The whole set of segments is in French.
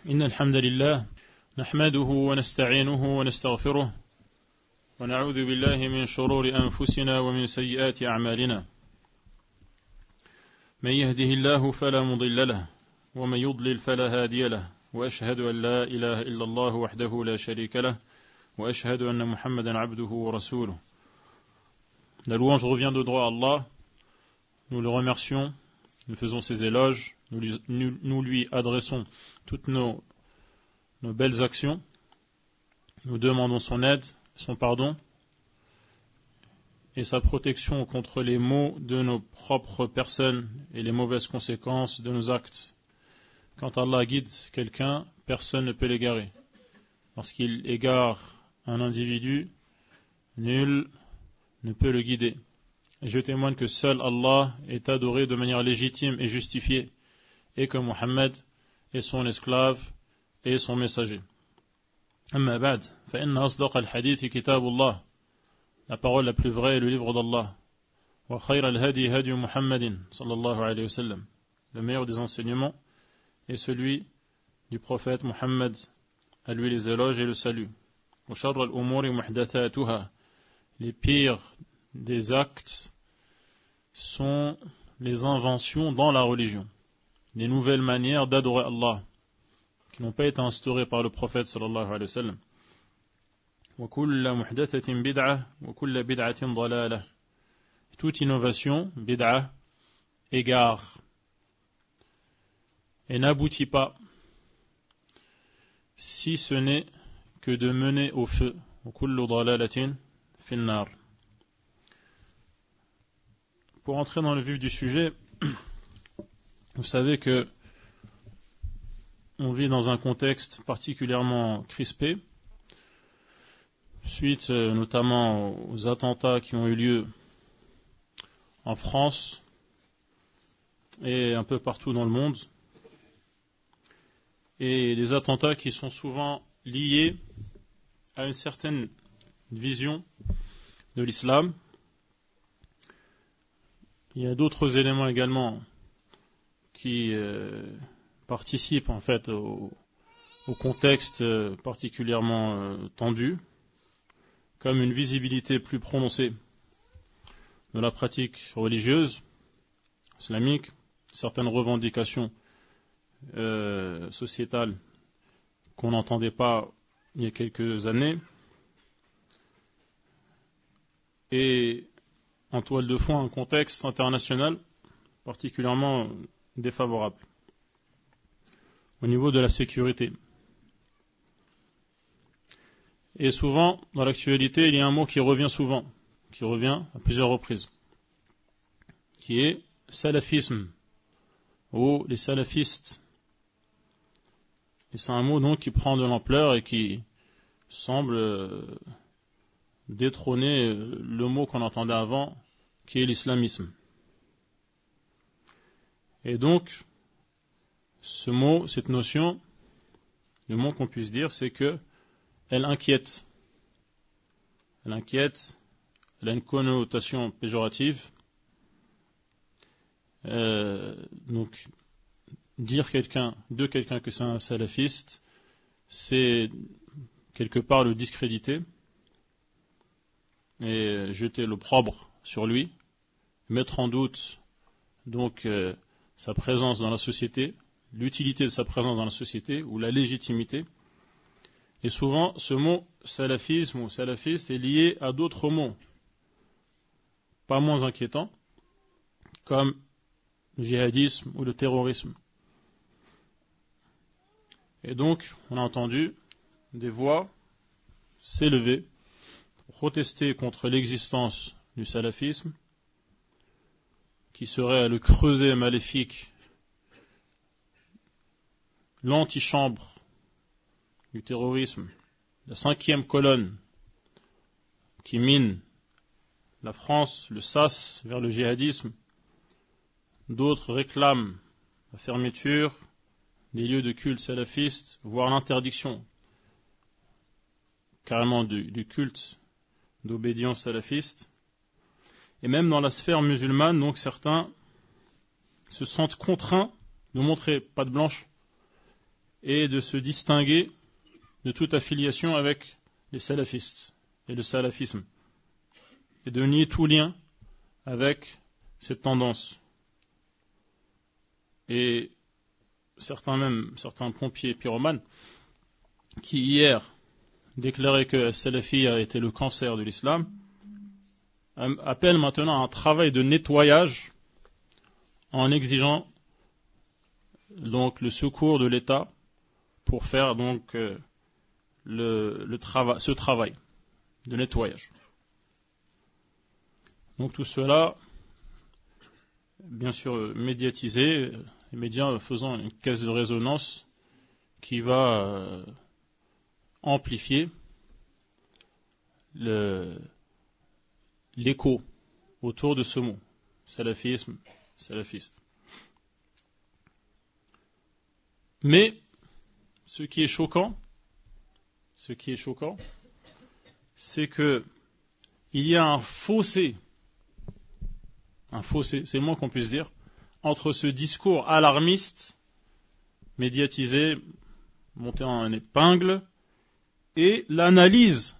إن الحمد لله نحمده ونستعينه ونستغفره ونعوذ بالله من شرور أنفسنا ومن سيئات أعمالنا من يهده الله فلا مضل له ومن يضلل فلا هادي له وأشهد أن لا إله إلا الله وحده لا شريك له وأشهد أن محمدا عبده ورسوله. La louange revient de droit à Allah, nous le remercions, nous faisons ses éloges, nous lui adressons toutes nos belles actions, nous demandons son aide, son pardon et sa protection contre les maux de nos propres personnes et les mauvaises conséquences de nos actes. Quand Allah guide quelqu'un, personne ne peut l'égarer. Lorsqu'il égare un individu, nul ne peut le guider. Et je témoigne que seul Allah est adoré de manière légitime et justifiée, et que Muhammad est son esclave et son messager. Amma ba'd, fa inna asdaq al-hadith kitabullah. La parole la plus vraie est le livre d'Allah. Wa khayra al-hadi hadi Muhammadin sallallahu alayhi wa sallam. Le meilleur des enseignements est celui du prophète Muhammad, à lui les éloges et le salut. Wa sharra al-umuri muhdathatuha. Les pires des actes sont les inventions dans la religion, les nouvelles manières d'adorer Allah qui n'ont pas été instaurées par le prophète sallallahu alayhi wa sallam. Wa kulla muhdathatin bid'ah wa kulla bid'atin dalalah. Toute innovation, bid'ah, égare et n'aboutit pas si ce n'est que de mener au feu. Wa kullu dalalatin fin nar. Pour entrer dans le vif du sujet, vous savez que on vit dans un contexte particulièrement crispé, suite notamment aux attentats qui ont eu lieu en France et un peu partout dans le monde, et des attentats qui sont souvent liés à une certaine vision de l'islam. Il y a d'autres éléments également qui participent en fait au contexte particulièrement tendu, comme une visibilité plus prononcée de la pratique religieuse islamique, certaines revendications sociétales qu'on n'entendait pas il y a quelques années, et en toile de fond un contexte international particulièrement défavorable au niveau de la sécurité. Et souvent, dans l'actualité, il y a un mot qui revient souvent, qui revient à plusieurs reprises, qui est salafisme, ou les salafistes. Et c'est un mot donc qui prend de l'ampleur et qui semble détrôner le mot qu'on entendait avant, qui est l'islamisme. Et donc, ce mot, cette notion, le mot qu'on puisse dire, c'est que elle inquiète. Elle inquiète, elle a une connotation péjorative. Donc, dire de quelqu'un que c'est un salafiste, c'est quelque part le discréditer et jeter l'opprobre sur lui, mettre en doute donc sa présence dans la société, l'utilité de sa présence dans la société ou la légitimité. Et souvent, ce mot salafisme ou salafiste est lié à d'autres mots pas moins inquiétants, comme le djihadisme ou le terrorisme. Et donc, on a entendu des voix s'élever pour protester contre l'existence du salafisme, qui serait le creuset maléfique, l'antichambre du terrorisme, la 5e colonne qui mine la France, le sas vers le djihadisme. D'autres réclament la fermeture des lieux de culte salafistes, voire l'interdiction carrément du culte d'obédience salafiste. Et même dans la sphère musulmane, donc certains se sentent contraints de montrer patte blanche et de se distinguer de toute affiliation avec les salafistes et le salafisme, et de nier tout lien avec cette tendance. Et certains pompiers pyromanes qui hier déclaraient que la salafiyya était le cancer de l'islam appellent maintenant à un travail de nettoyage en exigeant donc le secours de l'État pour faire donc ce travail de nettoyage. Donc tout cela, bien sûr médiatisé, les médias faisant une caisse de résonance qui va amplifier l'écho autour de ce mot, salafisme, salafiste. Mais ce qui est choquant, c'est que il y a un fossé, c'est le moins qu'on puisse dire, entre ce discours alarmiste, médiatisé, monté en épingle, et l'analyse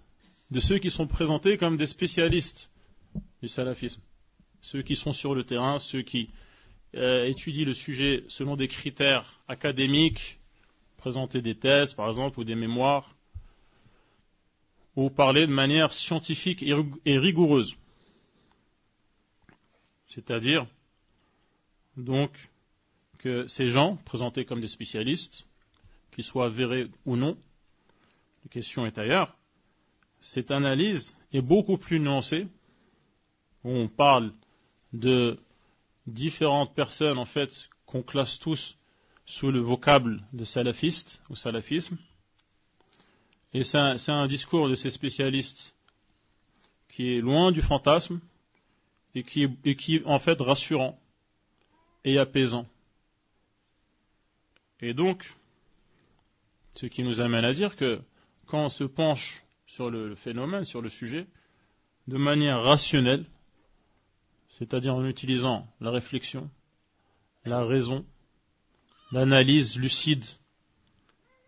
de ceux qui sont présentés comme des spécialistes du salafisme. Ceux qui sont sur le terrain, ceux qui étudient le sujet selon des critères académiques, présenter des thèses par exemple, ou des mémoires, ou parler de manière scientifique et rigoureuse. C'est-à-dire, donc, que ces gens, présentés comme des spécialistes, qu'ils soient avérés ou non, la question est ailleurs, cette analyse est beaucoup plus nuancée, où on parle de différentes personnes, en fait, qu'on classe tous sous le vocable de salafiste ou salafisme. Et c'est un discours de ces spécialistes qui est loin du fantasme et qui est en fait rassurant et apaisant. Et donc, ce qui nous amène à dire que quand on se penche sur le phénomène, sur le sujet, de manière rationnelle, c'est-à-dire en utilisant la réflexion, la raison, l'analyse lucide,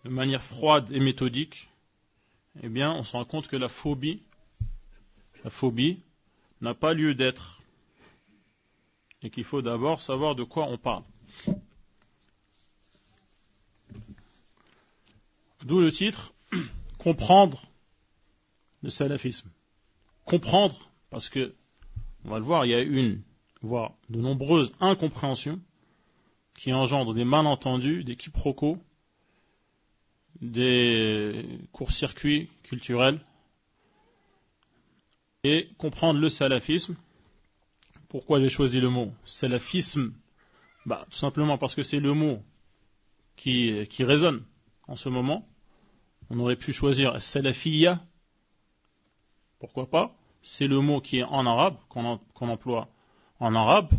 de manière froide et méthodique, eh bien, on se rend compte que la phobie n'a pas lieu d'être et qu'il faut d'abord savoir de quoi on parle. D'où le titre, comprendre le salafisme. Comprendre, parce que, on va le voir, il y a voire de nombreuses incompréhensions qui engendrent des malentendus, des quiproquos, des court-circuits culturels, et comprendre le salafisme. Pourquoi j'ai choisi le mot salafisme? Tout simplement parce que c'est le mot qui résonne en ce moment. On aurait pu choisir salafiyya, pourquoi pas? C'est le mot qui est en arabe, qu'on emploie en arabe.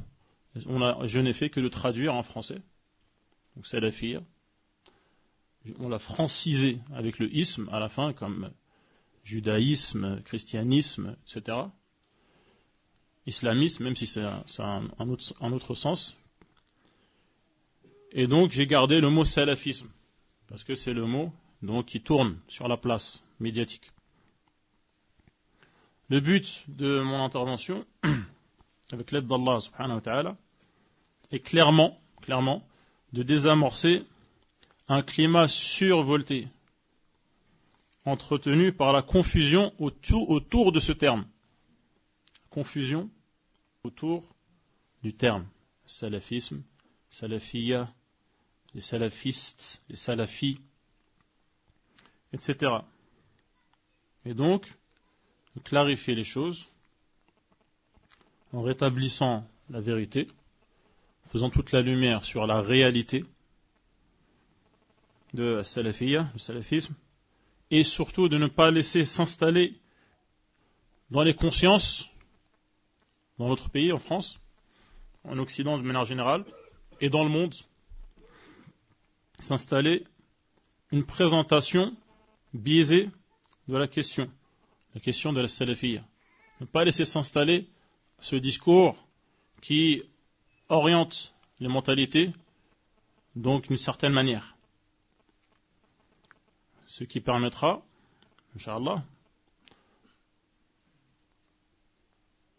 Je n'ai fait que le traduire en français. Donc salafiyya. On l'a francisé avec le isme à la fin, comme judaïsme, christianisme, etc. Islamisme, même si c'est un autre sens. Et donc j'ai gardé le mot salafisme, parce que c'est le mot donc, qui tourne sur la place médiatique. Le but de mon intervention, avec l'aide d'Allah subhanahu wa ta'ala, est clairement de désamorcer un climat survolté, entretenu par la confusion autour de ce terme. Confusion autour du terme. Salafisme, salafiyya, les salafistes, les salafis, etc. Et donc, clarifier les choses en rétablissant la vérité, en faisant toute la lumière sur la réalité de la salafiyya, le salafisme, et surtout de ne pas laisser s'installer dans les consciences, dans notre pays, en France, en Occident de manière générale, et dans le monde, s'installer une présentation biaisée de la question de la salafiyya. Ne pas laisser s'installer ce discours qui oriente les mentalités, donc d'une certaine manière. ce qui permettra, Inch'Allah,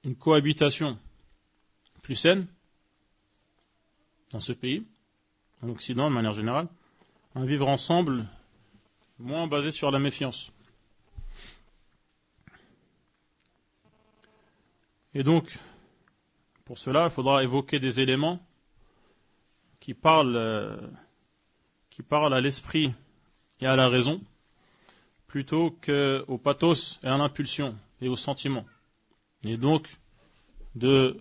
une cohabitation plus saine dans ce pays, en Occident de manière générale, un vivre ensemble moins basé sur la méfiance. Et donc, pour cela, il faudra évoquer des éléments qui parlent à l'esprit et à la raison, plutôt qu'au pathos et à l'impulsion et au sentiment. Et donc, de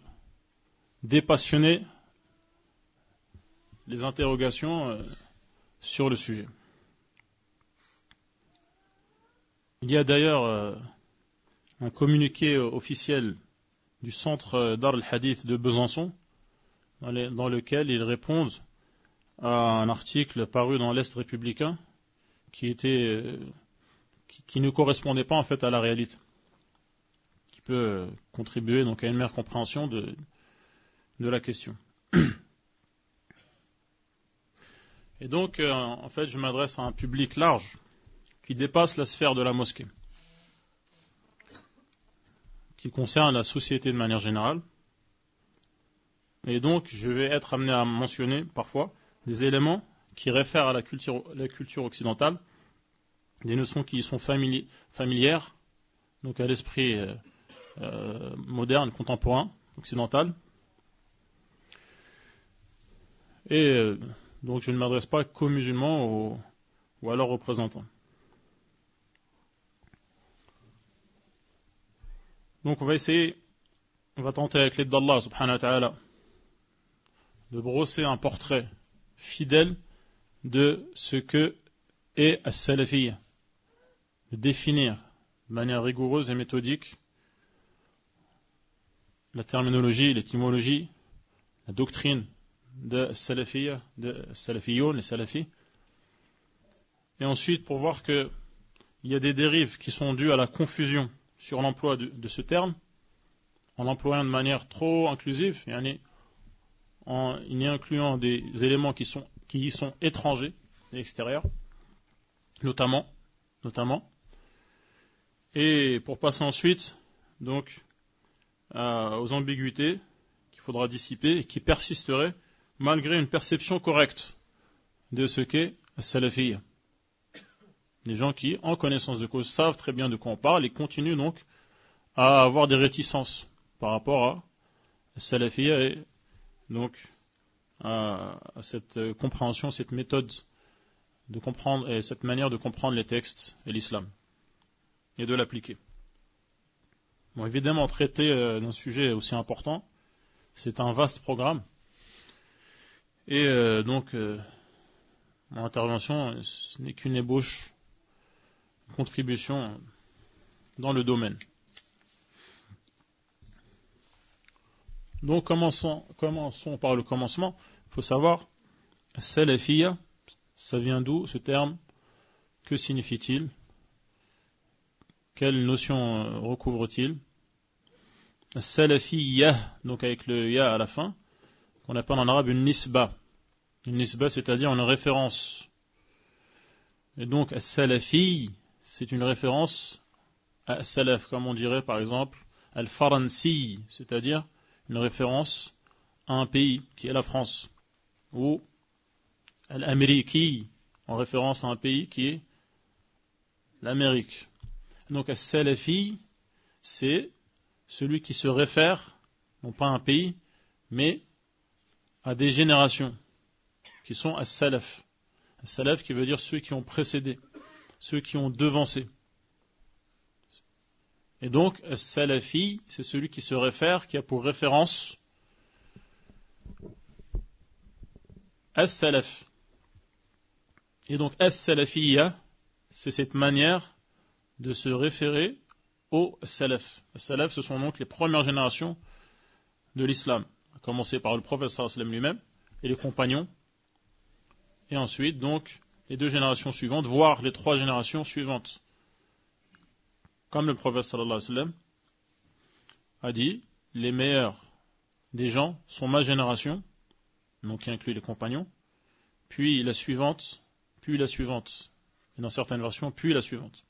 dépassionner les interrogations sur le sujet. Il y a d'ailleurs un communiqué officiel du centre Dar al-Hadith de Besançon, dans lequel ils répondent à un article paru dans l'Est républicain qui ne correspondait pas en fait à la réalité, qui peut contribuer donc à une meilleure compréhension de la question. Et donc, en fait, je m'adresse à un public large qui dépasse la sphère de la mosquée, qui concerne la société de manière générale. Et donc, je vais être amené à mentionner parfois des éléments qui réfèrent à la culture occidentale, des notions qui y sont familières, donc à l'esprit moderne, contemporain, occidental. Et donc, je ne m'adresse pas qu'aux musulmans ou à leurs représentants. Donc, on va tenter avec l'aide d'Allah, subhanahu wa ta'ala, de brosser un portrait fidèle de ce que est as-salafiyya, de définir de manière rigoureuse et méthodique la terminologie, l'étymologie, la doctrine de salafiyya, de salafiyoun, les salafis. Et ensuite, pour voir qu'il y a des dérives qui sont dues à la confusion sur l'emploi de ce terme, en l'employant de manière trop inclusive, en y incluant des éléments qui y sont étrangers et extérieurs, notamment, et pour passer ensuite donc aux ambiguïtés qu'il faudra dissiper et qui persisteraient malgré une perception correcte de ce qu'est salafiyya. Des gens qui, en connaissance de cause, savent très bien de quoi on parle et continuent donc à avoir des réticences par rapport à salafiyya et donc à cette compréhension, cette méthode de comprendre et cette manière de comprendre les textes et l'islam et de l'appliquer. Bon, évidemment, traiter d'un sujet aussi important, c'est un vaste programme. Et donc, mon intervention, ce n'est qu'une ébauche, une contribution dans le domaine. Donc, commençons par le commencement. Il faut savoir, salafiyya, ça vient d'où ce terme? Que signifie-t-il? Quelle notion recouvre-t-il? Salafiyya, donc avec le ya à la fin, qu'on appelle en arabe une nisba. Une nisba, c'est-à-dire une référence. Et donc, salafi, c'est une référence à salaf, comme on dirait par exemple al-faransi, c'est-à-dire une référence à un pays qui est la France, ou al-amriki, en référence à un pays qui est l'Amérique. Donc, as-salafi, c'est celui qui se réfère, non pas à un pays, mais à des générations, qui sont as-salaf. As-salaf qui veut dire ceux qui ont précédé, ceux qui ont devancé. Et donc, as-salafi, c'est celui qui se réfère, qui a pour référence as-salaf. Et donc, as-salafiyya, c'est cette manière de se référer au salaf. Les salaf, ce sont donc les premières générations de l'islam, à commencer par le prophète sallallahu alayhi wa sallam lui-même et les compagnons, et ensuite donc les deux générations suivantes, voire les trois générations suivantes. Comme le prophète sallallahu alayhi wa sallam a dit, les meilleurs des gens sont ma génération, donc qui inclut les compagnons, puis la suivante, et dans certaines versions, puis la suivante.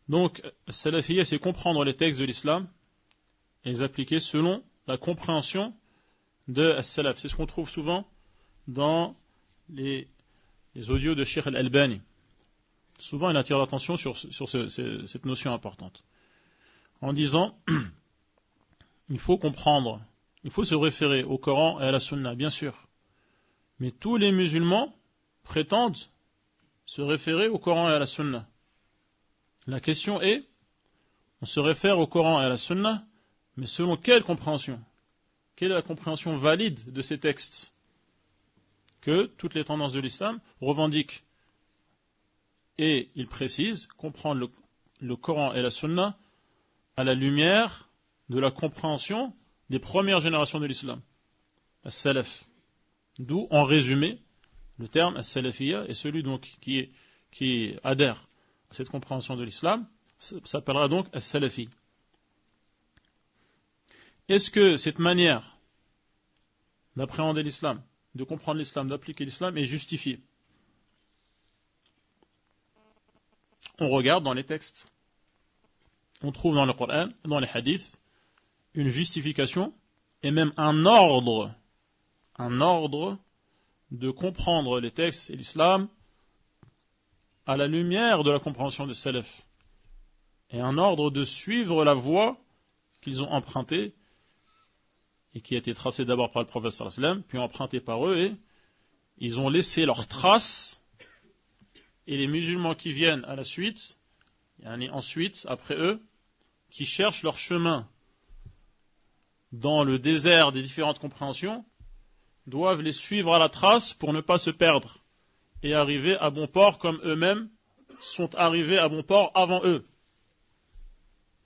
Donc, salafiyya, c'est comprendre les textes de l'islam et les appliquer selon la compréhension de as-salaf. C'est ce qu'on trouve souvent dans les audios de Cheikh Al-Albani. Souvent, il attire l'attention sur cette notion importante. En disant, il faut comprendre, il faut se référer au Coran et à la Sunna, bien sûr. Mais tous les musulmans prétendent se référer au Coran et à la Sunna. La question est, on se réfère au Coran et à la Sunna, mais selon quelle compréhension? Quelle est la compréhension valide de ces textes que toutes les tendances de l'islam revendiquent? Et il précise comprendre le Coran et la Sunna à la lumière de la compréhension des premières générations de l'islam, as-salaf. D'où, en résumé, le terme as-salafiyya, et celui donc qui adhère à cette compréhension de l'islam s'appellera donc as-salafi. Est-ce que cette manière d'appréhender l'islam, de comprendre l'islam, d'appliquer l'islam est justifiée? On regarde dans les textes. On trouve dans le Coran, dans les hadiths, une justification et même un ordre de comprendre les textes et l'islam à la lumière de la compréhension des salaf. Et un ordre de suivre la voie qu'ils ont empruntée et qui a été tracée d'abord par le prophète sallallahu alayhi wa sallam, puis empruntée par eux, et ils ont laissé leurs traces, et les musulmans qui viennent à la suite, ensuite, après eux, qui cherchent leur chemin dans le désert des différentes compréhensions, doivent les suivre à la trace pour ne pas se perdre et arriver à bon port comme eux-mêmes sont arrivés à bon port avant eux.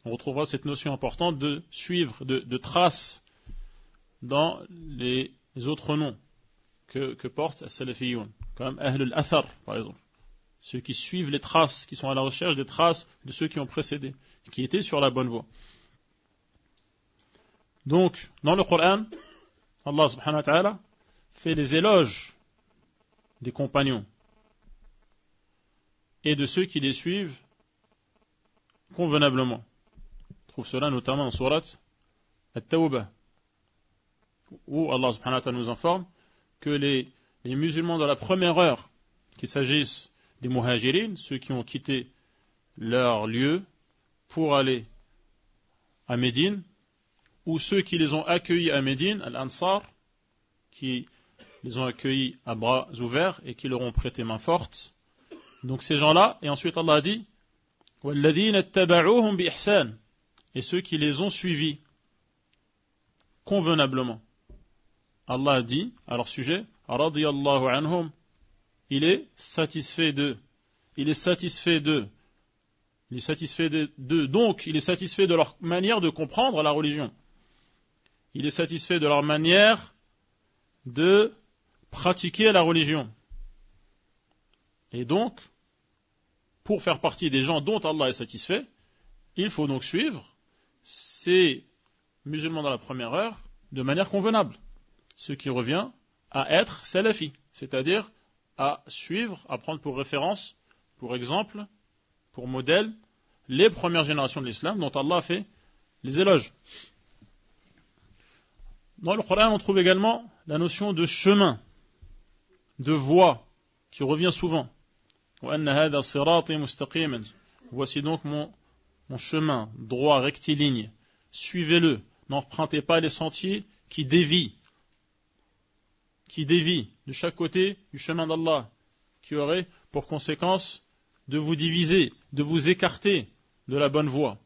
On retrouvera cette notion importante de suivre, de trace dans les autres noms que portent as-salafiyun, comme Ahl al-Athar, par exemple. Ceux qui suivent les traces, qui sont à la recherche des traces de ceux qui ont précédé, qui étaient sur la bonne voie. Donc, dans le Coran, Allah subhanahu wa ta'ala fait les éloges des compagnons et de ceux qui les suivent convenablement. On trouve cela notamment dans Surat At-Tawbah, où Allah subhanahu wa ta'ala nous informe que les musulmans de la première heure, qu'il s'agisse des muhajirines, ceux qui ont quitté leur lieu pour aller à Médine, ou ceux qui les ont accueillis à Médine, Al-Ansar, qui les ont accueillis à bras ouverts et qui leur ont prêté main forte. Donc ces gens-là, et ensuite Allah a dit وَالَّذِينَ اتَّبَعُوهُمْ بِإِحْسَانٍ, et ceux qui les ont suivis convenablement. Allah a dit à leur sujet radiyallahu anhum, il est satisfait d'eux. Il est satisfait d'eux. Il est satisfait d'eux. Donc, il est satisfait de leur manière de comprendre la religion. Il est satisfait de leur manière de pratiquer la religion. Et donc, pour faire partie des gens dont Allah est satisfait, il faut donc suivre ces musulmans dans la première heure de manière convenable. Ce qui revient à être salafi, c'est-à-dire à suivre, à prendre pour référence, pour exemple, pour modèle, les premières générations de l'islam dont Allah a fait les éloges. Dans le Coran, on trouve également la notion de chemin, de voie, qui revient souvent. Voici donc mon chemin, droit, rectiligne. Suivez-le. N'empruntez pas les sentiers qui dévient de chaque côté du chemin d'Allah, qui aurait pour conséquence de vous diviser, de vous écarter de la bonne voie.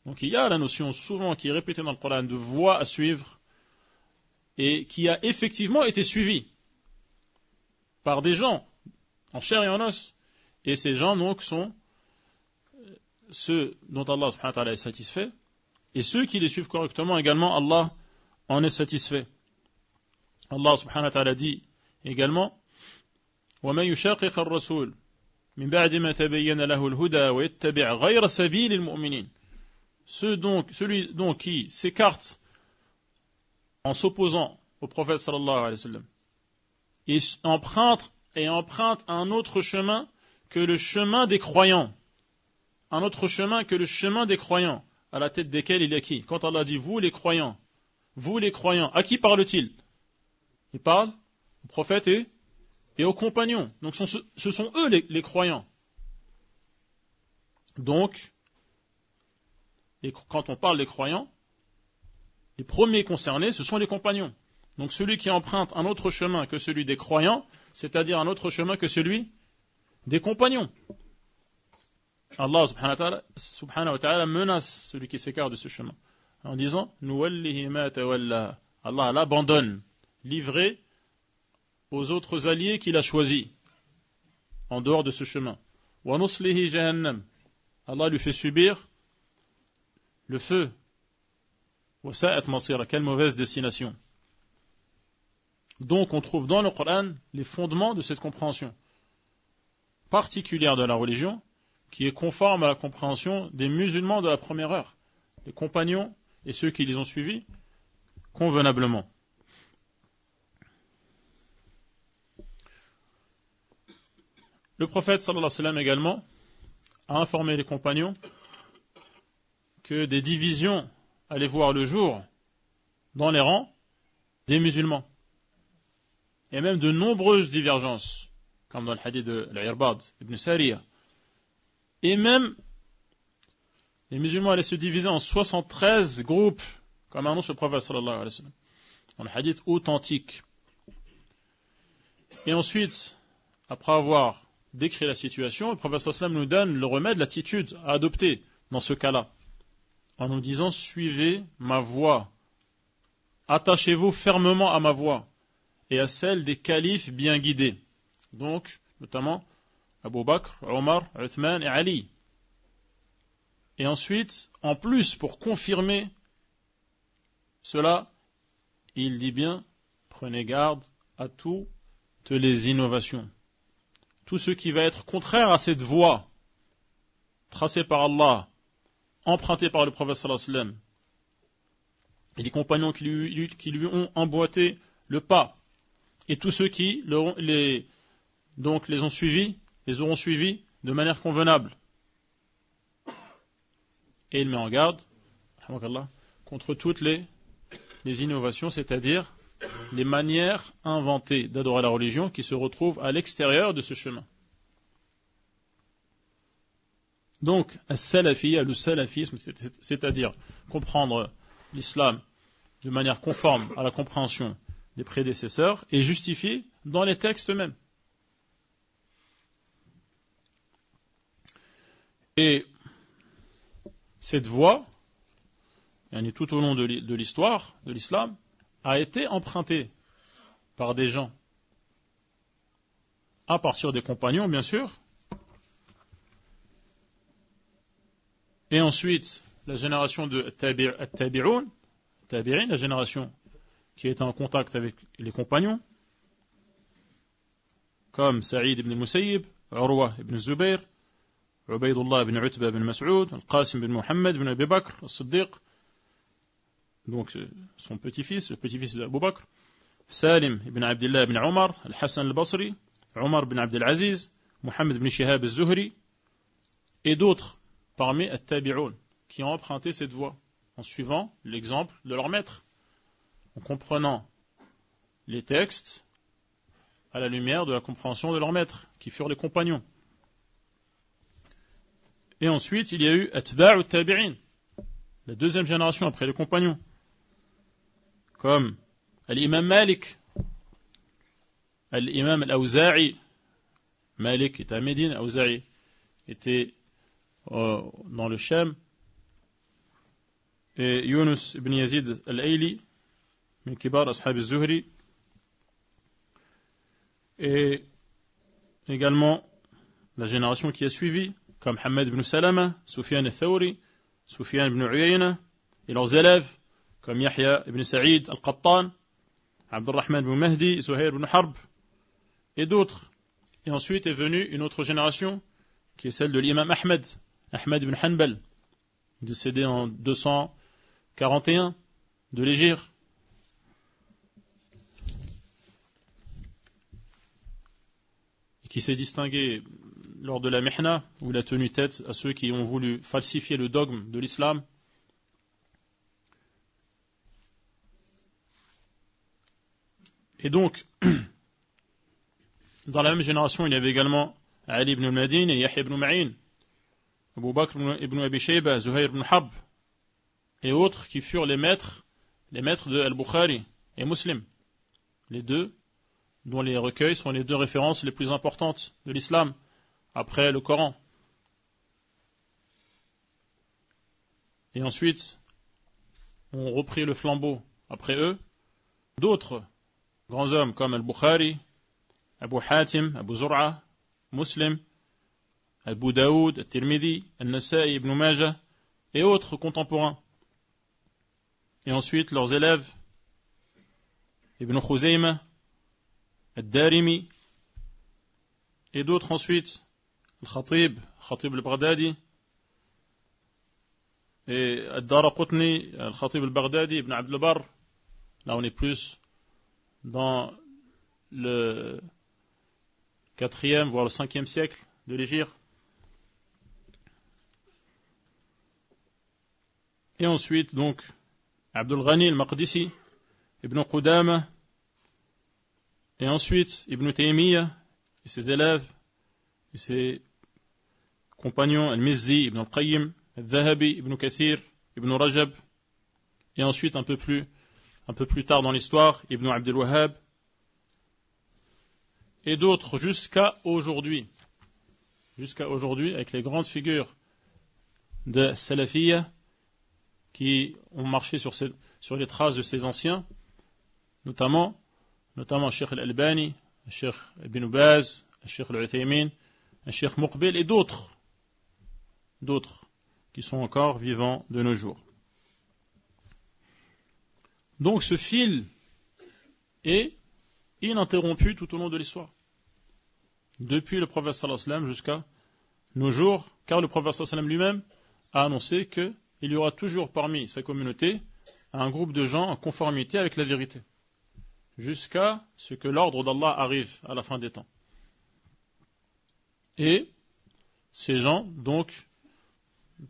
Donc il y a la notion souvent qui est répétée dans le Coran de voie à suivre et qui a effectivement été suivie par des gens en chair et en os. Et ces gens donc sont ceux dont Allah subhanahu wa ta'ala est satisfait, et ceux qui les suivent correctement également, Allah en est satisfait. Allah subhanahu wa ta'ala dit également وَمَنْ يُشَاقِقَ الرَّسُولِ مِنْ بَعْدِ مَا تَبَيَّنَ لَهُ الْهُدَى وَيَتَّبِعْ غَيْرَ سَبِيلِ الْمُؤْمِنِينَ. Celui donc qui s'écarte en s'opposant au prophète sallallahu alayhi wa sallam et emprunte un autre chemin que le chemin des croyants. Un autre chemin que le chemin des croyants, à la tête desquels il y a qui? Quand Allah dit vous les croyants, à qui parle-t-il? Il parle aux prophètes et aux compagnons. Donc ce sont eux les croyants. Donc, quand on parle des croyants, les premiers concernés, ce sont les compagnons. Donc celui qui emprunte un autre chemin que celui des croyants, c'est-à-dire un autre chemin que celui des compagnons. Allah subhanahu wa ta'ala menace celui qui s'écarte de ce chemin en disant Nuwallihi ma tawalla. Allah l'abandonne, livré aux autres alliés qu'il a choisis en dehors de ce chemin. Wa nuslihi jahannam. Allah lui fait subir le feu. Wa sa'at masira. Quelle mauvaise destination. Donc on trouve dans le Coran les fondements de cette compréhension particulière de la religion qui est conforme à la compréhension des musulmans de la première heure, les compagnons et ceux qui les ont suivis convenablement. Le prophète sallallahu alayhi wa sallam également a informé les compagnons que des divisions allaient voir le jour dans les rangs des musulmans. Et même de nombreuses divergences, comme dans le hadith de l'Irbad ibn Sariya. Et même, les musulmans allaient se diviser en 73 groupes, comme annonce le prophète sallallahu alayhi wa sallam, dans le hadith authentique. Et ensuite, après avoir décrit la situation, le prophète sallallahu alayhi wa sallam nous donne le remède, l'attitude à adopter dans ce cas-là, en nous disant, suivez ma voie, attachez-vous fermement à ma voie, et à celle des califes bien guidés. Donc, notamment, Abu Bakr, Omar, Uthman et Ali. Et ensuite, en plus, pour confirmer cela, il dit bien, prenez garde à toutes les innovations. Tout ce qui va être contraire à cette voie, tracée par Allah, empruntée par le prophète sallallahu alayhi wa sallam, et les compagnons qui lui ont emboîté le pas, et tous ceux qui les ont suivis, les auront suivis de manière convenable. Et il met en garde contre toutes les innovations, c'est-à-dire les manières inventées d'adorer la religion qui se retrouvent à l'extérieur de ce chemin. Donc, le salafisme, c'est-à-dire comprendre l'islam de manière conforme à la compréhension des prédécesseurs est justifié dans les textes eux-mêmes. Et cette voie, tout au long de l'histoire de l'islam, a été empruntée par des gens, à partir des compagnons, bien sûr, et ensuite la génération de Tabi'un, la génération qui était en contact avec les compagnons, comme Saïd ibn al-Musayyib, Urwa ibn Zubayr, Ubaydullah ibn Utba ibn Mas'ud, Al-Qasim ibn Muhammad ibn Abi Bakr, Al-Siddiq, donc son petit-fils, le petit-fils d'Abu Bakr, Salim ibn Abdullah ibn Omar, Al-Hassan al-Basri, Omar ibn Abdul Aziz, Muhammad ibn Shihab al-Zuhri, et d'autres parmi At-Tabi'un, qui ont emprunté cette voie, en suivant l'exemple de leur maître, en comprenant les textes à la lumière de la compréhension de leurs maîtres, qui furent les compagnons. Et ensuite, il y a eu Atba'u Tabi'in, la deuxième génération après les compagnons, comme l'imam Malik, l'imam al-Awza'i. Malik était à Médine, Awza'i était dans le Sham, et Yunus ibn Yazid al-Ayli, min kibar ashab al-Zuhri, et également la génération qui a suivi, comme Hamad ibn Salama, Sufyan al-Thawri, Sufyan ibn Uyayna, et leurs élèves, comme Yahya ibn Sa'id al-Qattan, Abdurrahman ibn Mahdi, Zuhair ibn Harb, et d'autres. Et ensuite est venue une autre génération, qui est celle de l'imam Ahmed ibn Hanbal, décédé en 241 de l'Hégire. qui s'est distingué lors de la Mihna, où il a tenu tête à ceux qui ont voulu falsifier le dogme de l'islam. Et donc, dans la même génération, il y avait également Ali ibn al-Madin et Yahya ibn Ma'in, Abu Bakr ibn Abi Shayba, Zuhayr ibn Harb, et autres qui furent les maîtres de Al-Bukhari et Muslim, les deux dont les recueils sont les deux références les plus importantes de l'islam, après le Coran. Et ensuite, ont repris le flambeau après eux d'autres grands hommes comme Al-Bukhari, Abu Hatim, Abu Zur'a, Muslim, Abu Daoud, Al-Tirmidhi, Al-Nasa'i, Ibn Majah et autres contemporains. Et ensuite leurs élèves, Ibn Khuzayma, Al-Darimi, et d'autres ensuite, Al-Khatib al-Baghdadi, et Al-Daraqutni, Al-Khatib al-Baghdadi, Ibn Abd al-Barr. Là on est plus dans le 4e, voire le 5e siècle de l'Hégire. Et ensuite, donc, Abdul Ghani al-Maqdisi, Ibn Qudama, et ensuite Ibn Taymiyyah, et ses élèves, et ses compagnons, Al-Mizzi, Ibn al-Qayyim, Al-Dhahabi, Ibn Kathir, Ibn Rajab, et ensuite un peu plus tard dans l'histoire, Ibn Abd al-Wahhab, et d'autres jusqu'à aujourd'hui, avec les grandes figures de Salafiyya qui ont marché sur les traces de ces anciens, notamment Cheikh Al-Albani, Cheikh Ibn Baz, Cheikh Al-Uthaymin, Cheikh Muqbil et d'autres qui sont encore vivants de nos jours. Donc ce fil est ininterrompu tout au long de l'histoire, depuis le prophète sallallahu alayhi wa sallam jusqu'à nos jours, car le prophète sallallahu alayhi wa sallam lui-même a annoncé qu'il y aura toujours parmi sa communauté un groupe de gens en conformité avec la vérité, jusqu'à ce que l'ordre d'Allah arrive à la fin des temps. Et ces gens, donc,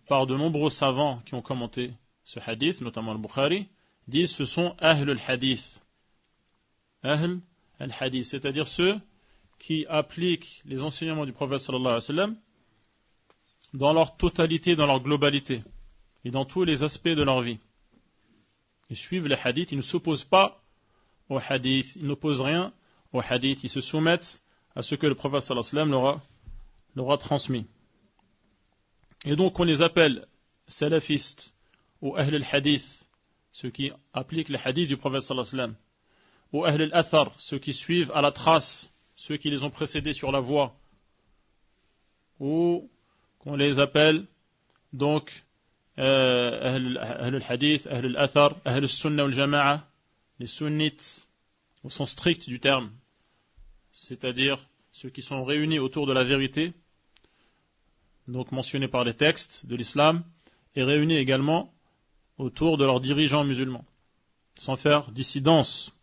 par de nombreux savants qui ont commenté ce hadith, notamment le Bukhari, disent ce sont Ahl al-Hadith. Ahl al-Hadith, c'est-à-dire ceux qui appliquent les enseignements du prophète sallallahu alayhi wa sallam dans leur totalité, dans leur globalité, et dans tous les aspects de leur vie. Ils suivent les hadiths, ils ne s'opposent pas aux hadiths, ils n'opposent rien aux hadiths, ils se soumettent à ce que le prophète sallallahu alayhi wa sallam leur a transmis. Et donc on les appelle salafistes ou ahl al-hadith, ceux qui appliquent les hadiths du prophète sallallahu alayhi wa sallam, ou ahl al-athar, ceux qui suivent à la trace, ceux qui les ont précédés sur la voie, ou qu'on les appelle donc ahl al-hadith, ahl al-athar, ahl al-sunnah wal-jama'a, les sunnites au sens strict du terme, c'est-à-dire ceux qui sont réunis autour de la vérité, donc mentionnés par les textes de l'islam, et réunis également autour de leurs dirigeants musulmans, sans faire dissidence.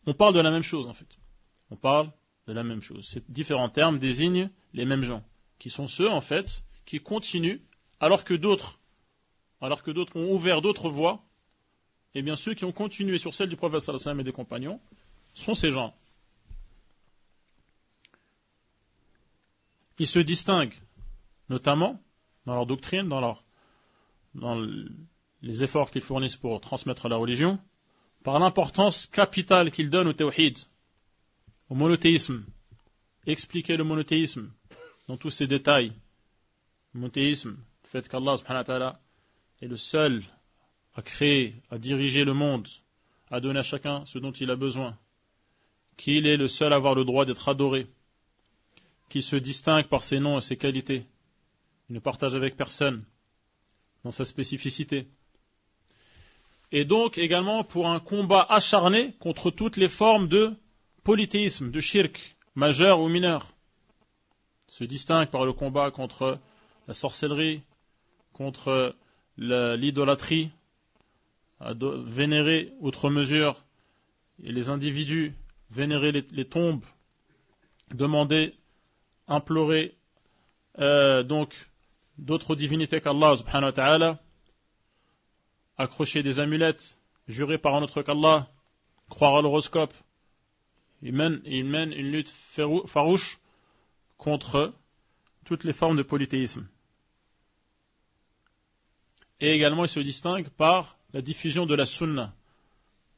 On parle de la même chose en fait. On parle de la même chose. Ces différents termes désignent les mêmes gens, qui sont ceux en fait qui continuent, alors que d'autres ont ouvert d'autres voies. Et bien ceux qui ont continué sur celle du prophète sallallahu alayhi wa sallam et des compagnons sont ces gens. Ils se distinguent notamment dans leur doctrine, dans les efforts qu'ils fournissent pour transmettre la religion, par l'importance capitale qu'ils donnent au tawhid, au monothéisme. Expliquer le monothéisme dans tous ses détails. Le monothéisme, le fait qu'Allah subhanahu wa ta'ala est le seul à créer, à diriger le monde, à donner à chacun ce dont il a besoin, qu'il est le seul à avoir le droit d'être adoré, qu'il se distingue par ses noms et ses qualités, il ne partage avec personne dans sa spécificité. Et donc également pour un combat acharné contre toutes les formes de polythéisme, de shirk, majeur ou mineur. Il se distingue par le combat contre la sorcellerie, contre l'idolâtrie, à vénérer outre mesure, et les individus, vénérer les tombes demander, implorer donc d'autres divinités qu'Allah subhanahu wa ta'ala, accrocher des amulettes, jurer par un autre qu'Allah, croire à l'horoscope. Il mène une lutte farouche contre toutes les formes de polythéisme. Et également, il se distingue par la diffusion de la sunna,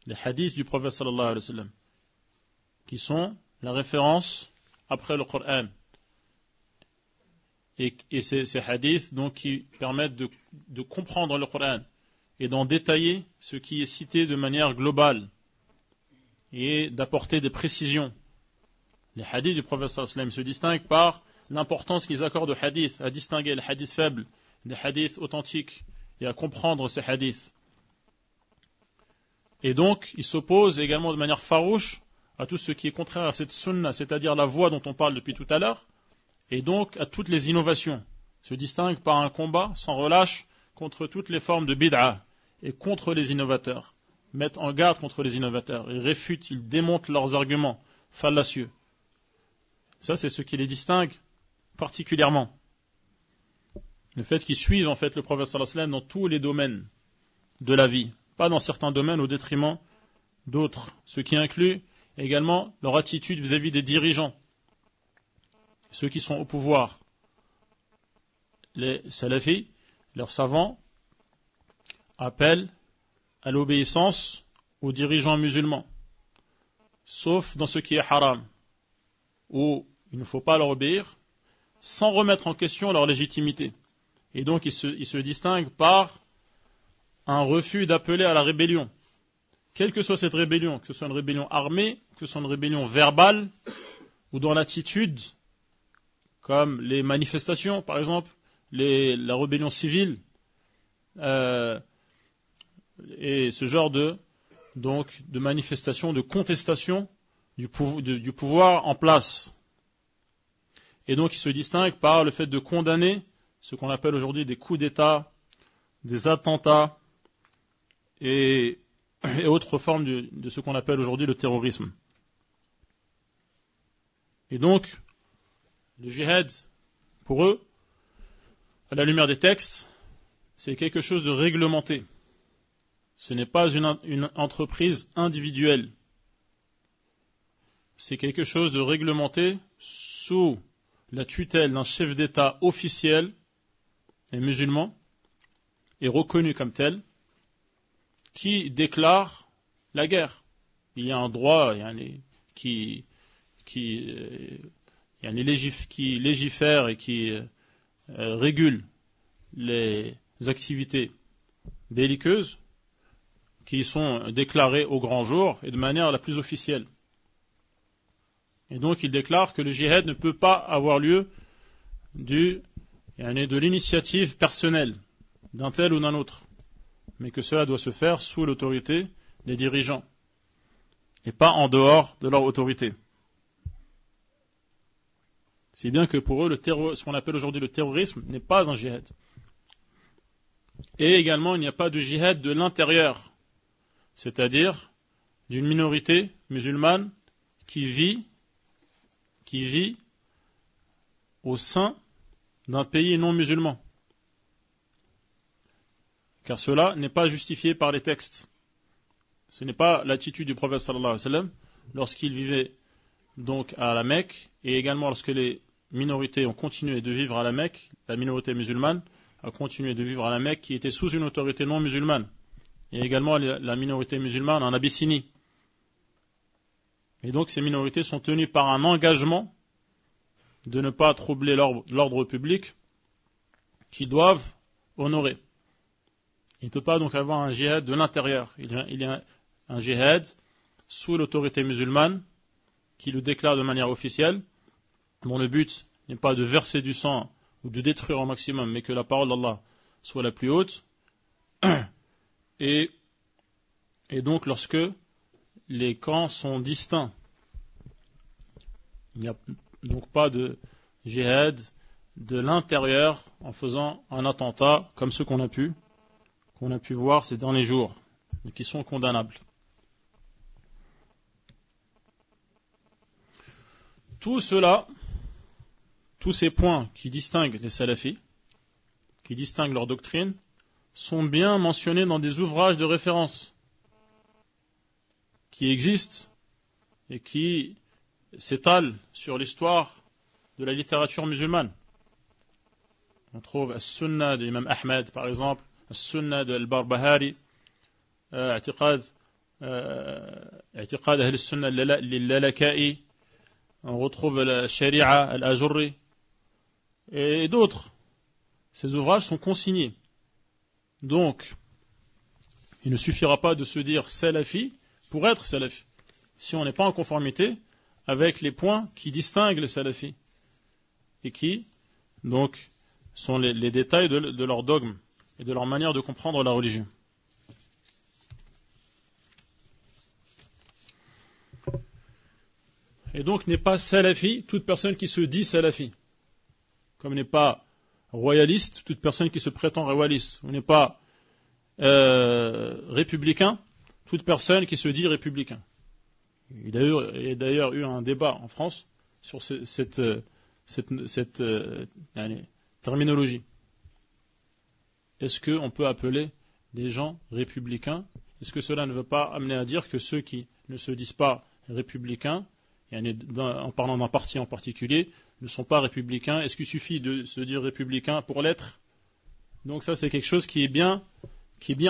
les hadiths du prophète sallallahu alayhi wa sallam, qui sont la référence après le Coran. Et ces hadiths donc, qui permettent de comprendre le Coran et d'en détailler ce qui est cité de manière globale et d'apporter des précisions. Les hadiths du prophète sallallahu alayhi wa sallam se distinguent par l'importance qu'ils accordent aux hadiths, à distinguer les hadiths faibles des hadiths authentiques et à comprendre ces hadiths. Et donc, ils s'opposent également de manière farouche à tout ce qui est contraire à cette sunna, c'est-à-dire la voie dont on parle depuis tout à l'heure, et donc à toutes les innovations. Ils se distinguent par un combat sans relâche contre toutes les formes de bid'a et contre les innovateurs. Mettent en garde contre les innovateurs. Ils réfutent, ils démontent leurs arguments fallacieux. Ça, c'est ce qui les distingue particulièrement. Le fait qu'ils suivent en fait le prophète sallallahu alayhi wa sallam dans tous les domaines de la vie, pas dans certains domaines au détriment d'autres, ce qui inclut également leur attitude vis-à-vis des dirigeants, ceux qui sont au pouvoir. Les salafis, leurs savants, appellent à l'obéissance aux dirigeants musulmans, sauf dans ce qui est haram, où il ne faut pas leur obéir, sans remettre en question leur légitimité. Et donc ils se distinguent par un refus d'appeler à la rébellion. Quelle que soit cette rébellion, que ce soit une rébellion armée, que ce soit une rébellion verbale, ou dans l'attitude, comme les manifestations par exemple, la rébellion civile, et ce genre de manifestation, de contestation du pouvoir en place. Et donc il se distingue par le fait de condamner ce qu'on appelle aujourd'hui des coups d'État, des attentats et autres formes de ce qu'on appelle aujourd'hui le terrorisme. Et donc, le djihad, pour eux, à la lumière des textes, c'est quelque chose de réglementé. Ce n'est pas une entreprise individuelle. C'est quelque chose de réglementé sous la tutelle d'un chef d'État officiel et musulman, et reconnu comme tel, qui déclare la guerre. Il y a un droit qui légifère et qui régule les activités belliqueuses qui sont déclarées au grand jour et de manière la plus officielle. Et donc il déclare que le djihad ne peut pas avoir lieu de l'initiative personnelle d'un tel ou d'un autre, mais que cela doit se faire sous l'autorité des dirigeants et pas en dehors de leur autorité. Si bien que pour eux, ce qu'on appelle aujourd'hui le terrorisme n'est pas un djihad. Et également, il n'y a pas de djihad de l'intérieur, c'est-à-dire d'une minorité musulmane qui vit au sein d'un pays non musulman. Car cela n'est pas justifié par les textes. Ce n'est pas l'attitude du prophète sallallahu alayhi wa sallam lorsqu'il vivait donc à la Mecque, et également lorsque les minorités ont continué de vivre à la Mecque, la minorité musulmane a continué de vivre à la Mecque qui était sous une autorité non musulmane, et également la minorité musulmane en Abyssinie. Et donc ces minorités sont tenues par un engagement de ne pas troubler l'ordre public qu'ils doivent honorer. Il ne peut pas donc avoir un djihad de l'intérieur. Il y a un djihad sous l'autorité musulmane qui le déclare de manière officielle, dont le but n'est pas de verser du sang ou de détruire au maximum, mais que la parole d'Allah soit la plus haute. Et donc lorsque les camps sont distincts, il n'y a donc pas de djihad de l'intérieur en faisant un attentat comme ceux qu'on a pu voir ces derniers jours, et qui sont condamnables. Tout cela, tous ces points qui distinguent les salafis, qui distinguent leur doctrine, sont bien mentionnés dans des ouvrages de référence qui existent et qui s'étalent sur l'histoire de la littérature musulmane. On trouve As-Sunnah de l'imam Ahmed, par exemple, As-Sunnah de Al-Barbahari, I'tiqad Ahl Sunnah Lil-Lalaka'i, on retrouve la Sharia Al-Ajurri et d'autres. Ces ouvrages sont consignés. Donc, il ne suffira pas de se dire salafi pour être salafi, si on n'est pas en conformité avec les points qui distinguent les salafis et qui, donc, sont les détails de leur dogme et de leur manière de comprendre la religion. Et donc n'est pas salafi toute personne qui se dit salafi, comme n'est pas royaliste toute personne qui se prétend royaliste, ou n'est pas républicain toute personne qui se dit républicain. Il y a d'ailleurs eu un débat en France sur cette terminologie. Est-ce qu'on peut appeler des gens républicains? Est-ce que cela ne veut pas amener à dire que ceux qui ne se disent pas républicains, en parlant d'un parti en particulier, ne sont pas républicains? Est-ce qu'il suffit de se dire républicain pour l'être? Donc ça, c'est quelque chose qui est bien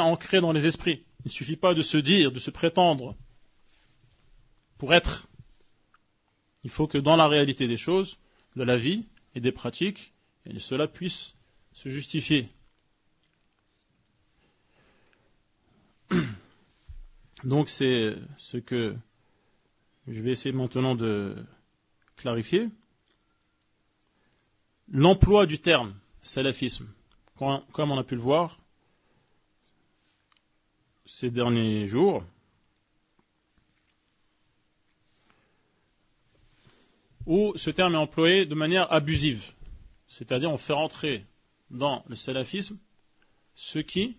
ancré dans les esprits. Il ne suffit pas de se dire, de se prétendre pour être. Il faut que dans la réalité des choses, de la vie et des pratiques, et cela puisse se justifier. Donc c'est ce que je vais essayer maintenant de clarifier. L'emploi du terme salafisme, comme on a pu le voir ces derniers jours, où ce terme est employé de manière abusive, c'est-à-dire on fait rentrer dans le salafisme ce qui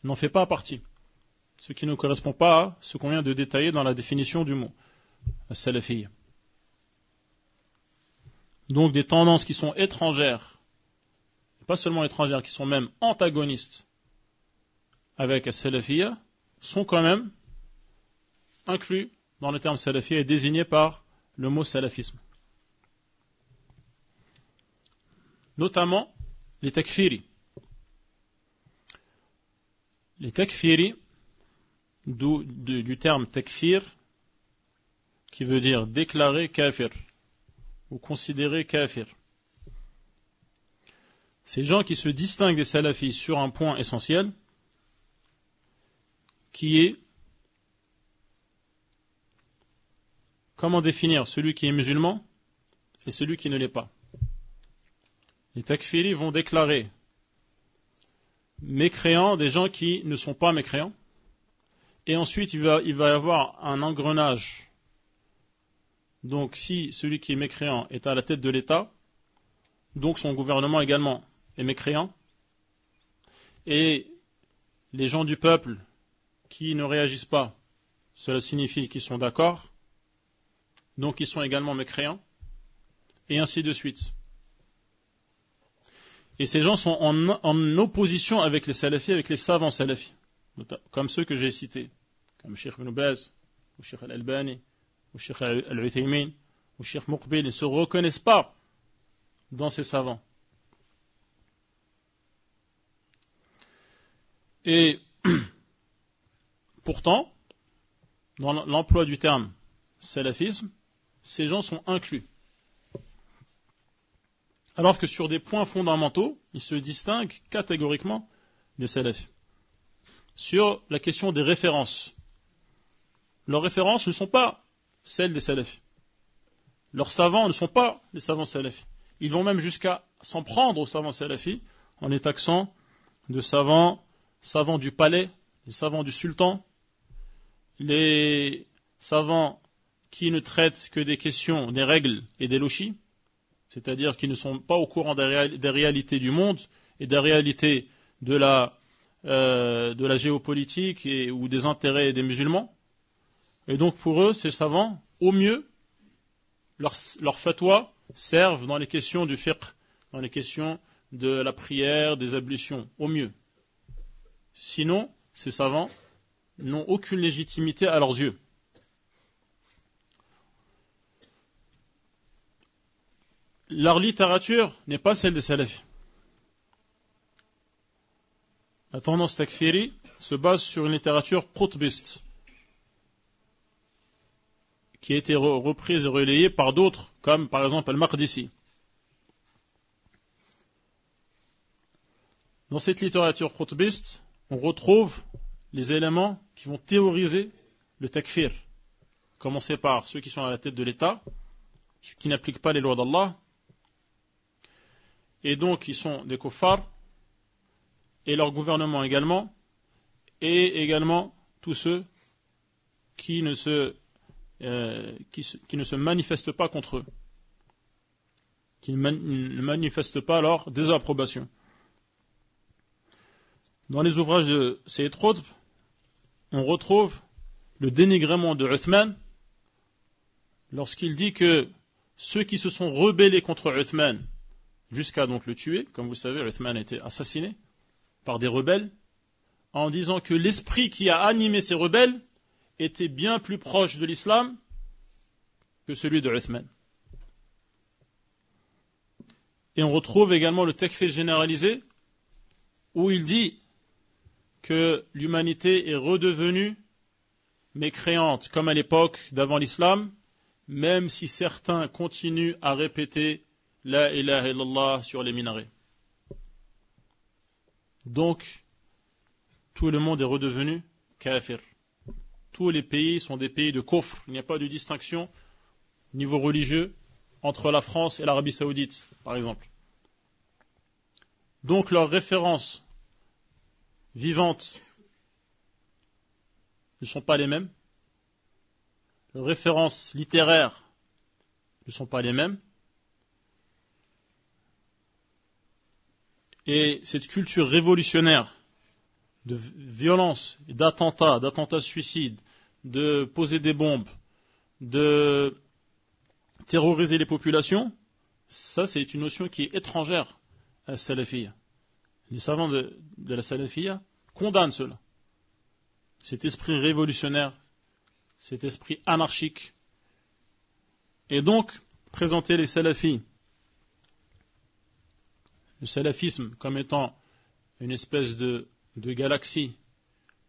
n'en fait pas partie, ce qui ne correspond pas à ce qu'on vient de détailler dans la définition du mot salafiyya. Donc des tendances qui sont étrangères, et pas seulement étrangères, qui sont même antagonistes avec la salafiyya, sont quand même inclus dans le terme salafiyya et désignés par le mot salafisme. Notamment les takfiri. Les takfiri, du terme takfir, qui veut dire déclarer kafir, ou considérer kafir. Ces gens qui se distinguent des salafis sur un point essentiel, qui est comment définir celui qui est musulman et celui qui ne l'est pas. Les takfiris vont déclarer mécréants des gens qui ne sont pas mécréants, et ensuite il va y avoir un engrenage. Donc si celui qui est mécréant est à la tête de l'État, donc son gouvernement également est mécréant, et les gens du peuple qui ne réagissent pas, cela signifie qu'ils sont d'accord, donc ils sont également mécréants, et ainsi de suite. Et ces gens sont en opposition avec les salafis, avec les savants salafis, comme ceux que j'ai cités, comme Cheikh Ibn Baz, ou Cheikh Al-Albani, ou Cheikh Al-Uthaymin, ou Cheikh Muqbil. Ils ne se reconnaissent pas dans ces savants. Et pourtant, dans l'emploi du terme salafisme, ces gens sont inclus. Alors que sur des points fondamentaux, ils se distinguent catégoriquement des salafis. Sur la question des références, leurs références ne sont pas celles des salafis. Leurs savants ne sont pas les savants salafis. Ils vont même jusqu'à s'en prendre aux savants salafis en les taxant de savants du palais, les savants du sultan, les savants qui ne traitent que des questions, des règles et des lochis, c'est-à-dire qui ne sont pas au courant des réalités du monde et des réalités de la géopolitique ou des intérêts des musulmans. Et donc pour eux, ces savants, au mieux, leurs fatwas servent dans les questions du fiqh, dans les questions de la prière, des ablutions, au mieux. Sinon, ces savants n'ont aucune légitimité à leurs yeux. Leur littérature n'est pas celle des salafis. La tendance takfiri se base sur une littérature qutbiste qui a été reprise et relayée par d'autres, comme par exemple Al-Maqdisi. Dans cette littérature qutbiste, on retrouve les éléments qui vont théoriser le takfir. Commencer par ceux qui sont à la tête de l'État, qui n'appliquent pas les lois d'Allah, et donc ils sont des kuffars, et leur gouvernement également, et également tous ceux qui ne se manifestent pas contre eux, qui ne manifestent pas leur désapprobation. Dans les ouvrages de Sayyid Qutb, on retrouve le dénigrement de Uthman lorsqu'il dit que ceux qui se sont rebellés contre Uthman jusqu'à donc le tuer, comme vous savez, Uthman a été assassiné par des rebelles, en disant que l'esprit qui a animé ces rebelles était bien plus proche de l'islam que celui de Uthman. Et on retrouve également le takfir généralisé, où il dit que l'humanité est redevenue mécréante, comme à l'époque d'avant l'islam, même si certains continuent à répéter La ilaha illallah sur les minarets. Donc, tout le monde est redevenu kafir. Tous les pays sont des pays de kufr. Il n'y a pas de distinction au niveau religieux entre la France et l'Arabie Saoudite, par exemple. Donc, leurs références vivantes ne sont pas les mêmes. Leurs références littéraires ne sont pas les mêmes. Et cette culture révolutionnaire de violence, d'attentats suicides, de poser des bombes, de terroriser les populations, ça c'est une notion qui est étrangère à la salafiyya. Les savants de la salafiyya condamnent cela. Cet esprit révolutionnaire, cet esprit anarchique. Et donc, présenter les salafis, le salafisme comme étant une espèce de galaxie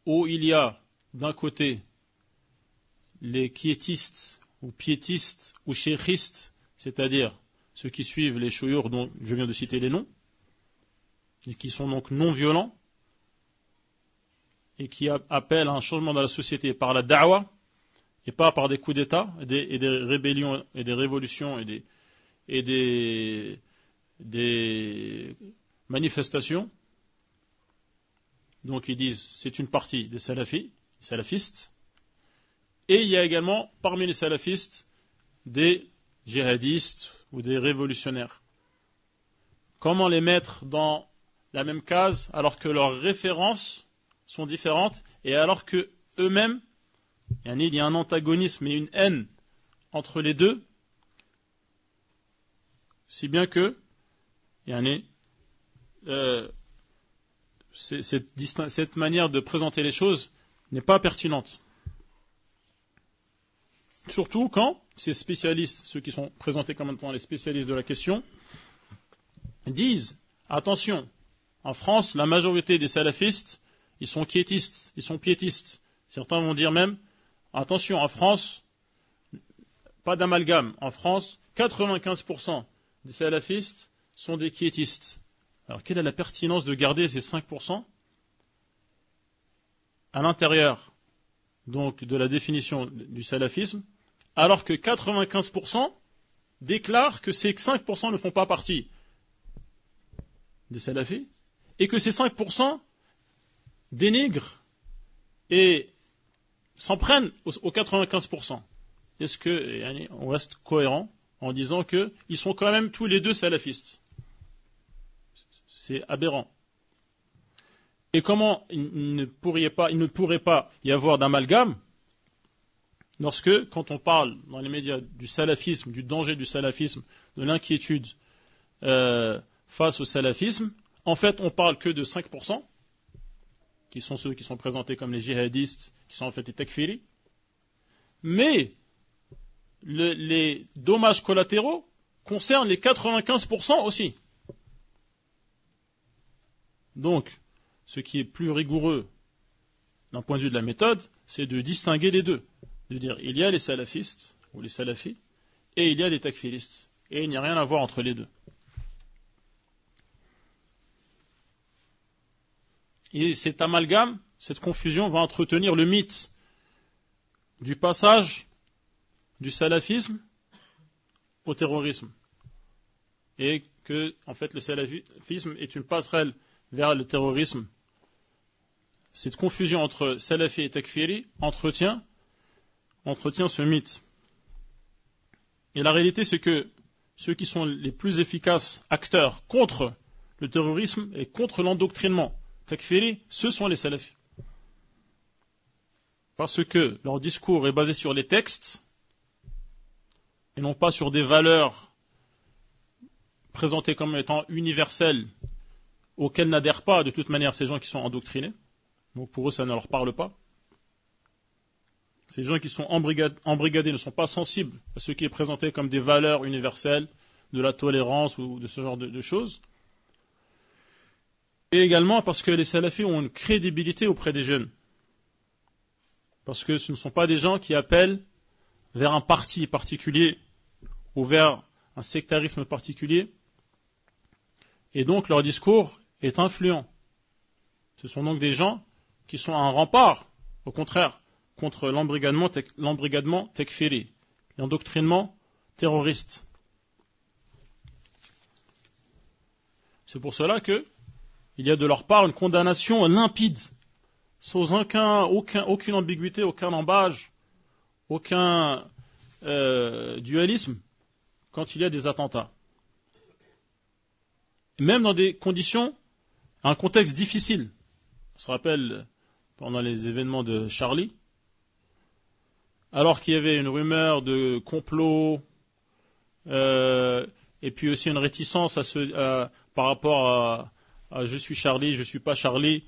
où il y a d'un côté les quiétistes ou piétistes ou cheikhistes, c'est-à-dire ceux qui suivent les chouyours dont je viens de citer les noms, et qui sont donc non violents, et qui appellent à un changement dans la société par la da'wa, et pas par des coups d'État, et des rébellions, et des révolutions, et des manifestations. Donc ils disent c'est une partie des salafistes, et il y a également parmi les salafistes des djihadistes ou des révolutionnaires. Comment les mettre dans la même case alors que leurs références sont différentes et alors que eux-mêmes, il y a un antagonisme et une haine entre les deux, si bien que cette manière de présenter les choses n'est pas pertinente. Surtout quand ces spécialistes, ceux qui sont présentés comme étant les spécialistes de la question, disent, attention, en France, la majorité des salafistes, ils sont quiétistes, ils sont piétistes. Certains vont dire même, attention, en France, pas d'amalgame. En France, 95% des salafistes sont des quiétistes. Alors, quelle est la pertinence de garder ces 5% à l'intérieur donc de la définition du salafisme, alors que 95% déclarent que ces 5% ne font pas partie des salafis, et que ces 5% dénigrent et s'en prennent aux 95%. Est-ce qu'on reste cohérent en disant qu'ils sont quand même tous les deux salafistes? C'est aberrant. Et comment il ne pourrait pas y avoir d'amalgame quand on parle dans les médias du salafisme, du danger du salafisme, de l'inquiétude face au salafisme, en fait, on parle que de 5%, qui sont ceux qui sont présentés comme les djihadistes, qui sont en fait les takfiris. Mais les dommages collatéraux concernent les 95% aussi. Donc, ce qui est plus rigoureux d'un point de vue de la méthode, c'est de distinguer les deux. De dire, il y a les salafistes, ou les salafis, et il y a les takfiristes. Et il n'y a rien à voir entre les deux. Et cet amalgame, cette confusion va entretenir le mythe du passage du salafisme au terrorisme. Et que, en fait, le salafisme est une passerelle vers le terrorisme. Cette confusion entre salafi et takfiri entretient ce mythe. Et la réalité, c'est que ceux qui sont les plus efficaces acteurs contre le terrorisme et contre l'endoctrinement takfiri, ce sont les salafis. Parce que leur discours est basé sur les textes et non pas sur des valeurs présentées comme étant universelles auxquelles n'adhèrent pas de toute manière ces gens qui sont endoctrinés. Donc pour eux, ça ne leur parle pas. Ces gens qui sont embrigadés ne sont pas sensibles à ce qui est présenté comme des valeurs universelles, de la tolérance ou de ce genre de choses. Et également parce que les salafis ont une crédibilité auprès des jeunes. Parce que ce ne sont pas des gens qui appellent vers un parti particulier ou vers un sectarisme particulier. Et donc leur discours est influent. Ce sont donc des gens qui sont un rempart, au contraire, contre l'embrigadement tekfiri, l'endoctrinement terroriste. C'est pour cela que il y a de leur part une condamnation limpide, sans aucune ambiguïté, aucun embâge, aucun dualisme, quand il y a des attentats. Même dans des conditions, un contexte difficile. On se rappelle, pendant les événements de Charlie, alors qu'il y avait une rumeur de complot, et puis aussi une réticence par rapport à je suis Charlie, je suis pas Charlie.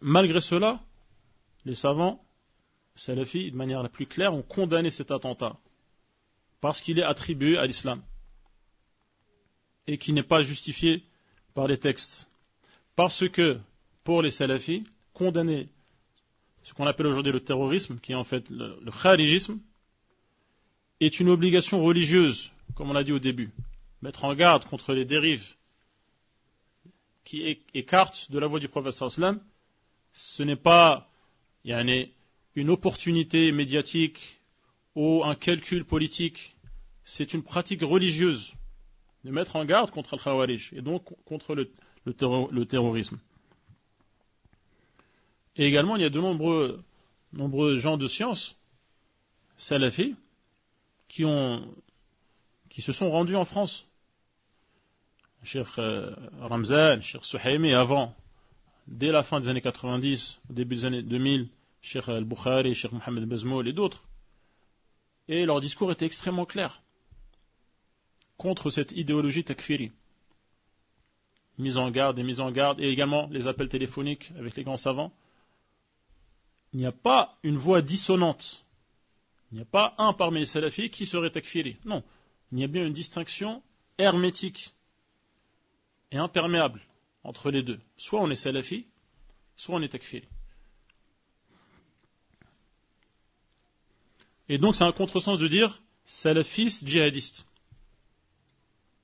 Malgré cela, les savants salafis, de manière la plus claire, ont condamné cet attentat parce qu'il est attribué à l'islam et qui n'est pas justifié par les textes. Parce que, pour les salafis, condamner ce qu'on appelle aujourd'hui le terrorisme, qui est en fait le kharijisme, est une obligation religieuse, comme on l'a dit au début. Mettre en garde contre les dérives qui écartent de la voie du prophète sallallahu alayhi wa sallam, ce n'est pas une opportunité médiatique ou un calcul politique, c'est une pratique religieuse de mettre en garde contre le khawarij et donc contre le terrorisme. Et également, il y a de nombreux gens de science salafis qui se sont rendus en France. Cheikh Ramzan, Cheikh Suhaimi avant, dès la fin des années 90, au début des années 2000, Cheikh Al-Bukhari, Cheikh Mohamed Bezmoul et d'autres. Et leur discours était extrêmement clair contre cette idéologie takfiri. Mise en garde, et également les appels téléphoniques avec les grands savants. Il n'y a pas une voix dissonante. Il n'y a pas un parmi les salafis qui serait takfiri. Non, il y a bien une distinction hermétique et imperméable entre les deux. Soit on est salafi, soit on est takfiri. Et donc c'est un contresens de dire salafiste, djihadiste.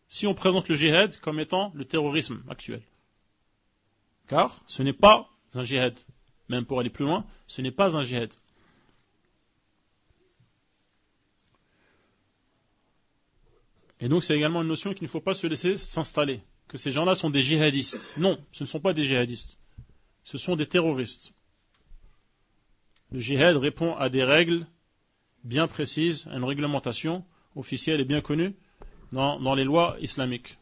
Si on présente le djihad comme étant le terrorisme actuel. Car ce n'est pas un djihad. Même pour aller plus loin, ce n'est pas un djihad. Et donc c'est également une notion qu'il ne faut pas se laisser s'installer. Que ces gens-là sont des djihadistes. Non, ce ne sont pas des djihadistes. Ce sont des terroristes. Le djihad répond à des règles bien précises, à une réglementation officielle et bien connue dans les lois islamiques.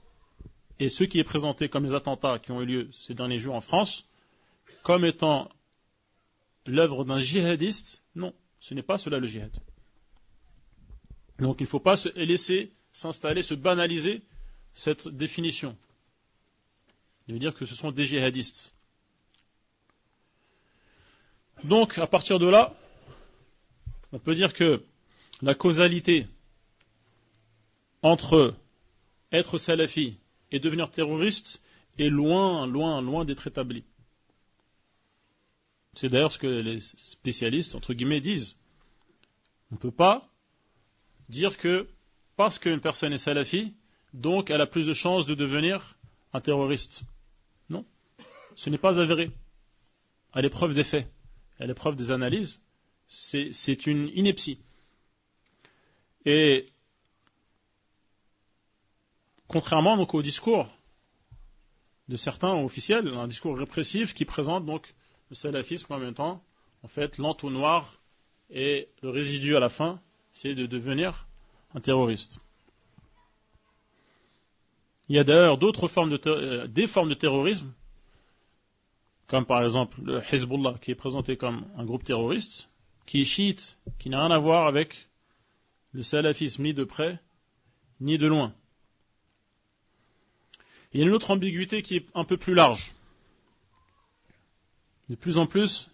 Et ce qui est présenté comme les attentats qui ont eu lieu ces derniers jours en France, comme étant l'œuvre d'un djihadiste, non. Ce n'est pas cela le djihad. Donc il ne faut pas se laisser s'installer, se banaliser cette définition. Il veut dire que ce sont des djihadistes. Donc à partir de là, on peut dire que la causalité entre être salafi et devenir terroriste est loin, loin, loin d'être établie. C'est d'ailleurs ce que les spécialistes, entre guillemets, disent. On ne peut pas dire que parce qu'une personne est salafi, donc elle a plus de chances de devenir un terroriste. Non, ce n'est pas avéré. À l'épreuve des faits, à l'épreuve des analyses, c'est une ineptie. Et contrairement donc au discours de certains officiels, un discours répressif qui présente donc le salafisme en même temps, en fait, l'entonnoir et le résidu à la fin, c'est de devenir un terroriste. Il y a d'ailleurs d'autres formes des formes de terrorisme, comme par exemple le Hezbollah, qui est présenté comme un groupe terroriste, qui est chiite, qui n'a rien à voir avec le salafisme, ni de près, ni de loin. Il y a une autre ambiguïté qui est un peu plus large. De plus en plus,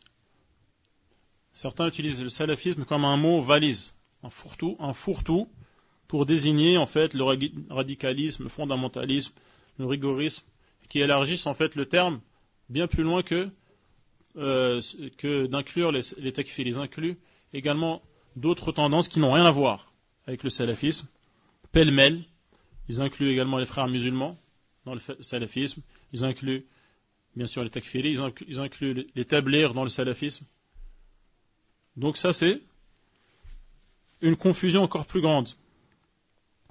certains utilisent le salafisme comme un mot valise, un fourre-tout, pour désigner en fait le radicalisme, le fondamentalisme, le rigorisme, qui élargissent en fait le terme bien plus loin que d'inclure les takfirs. Ils incluent également d'autres tendances qui n'ont rien à voir avec le salafisme, pêle-mêle. Ils incluent également les frères musulmans dans le salafisme. Ils incluent bien sûr les takfiris, ils incluent les tablighs dans le salafisme. Donc ça c'est une confusion encore plus grande.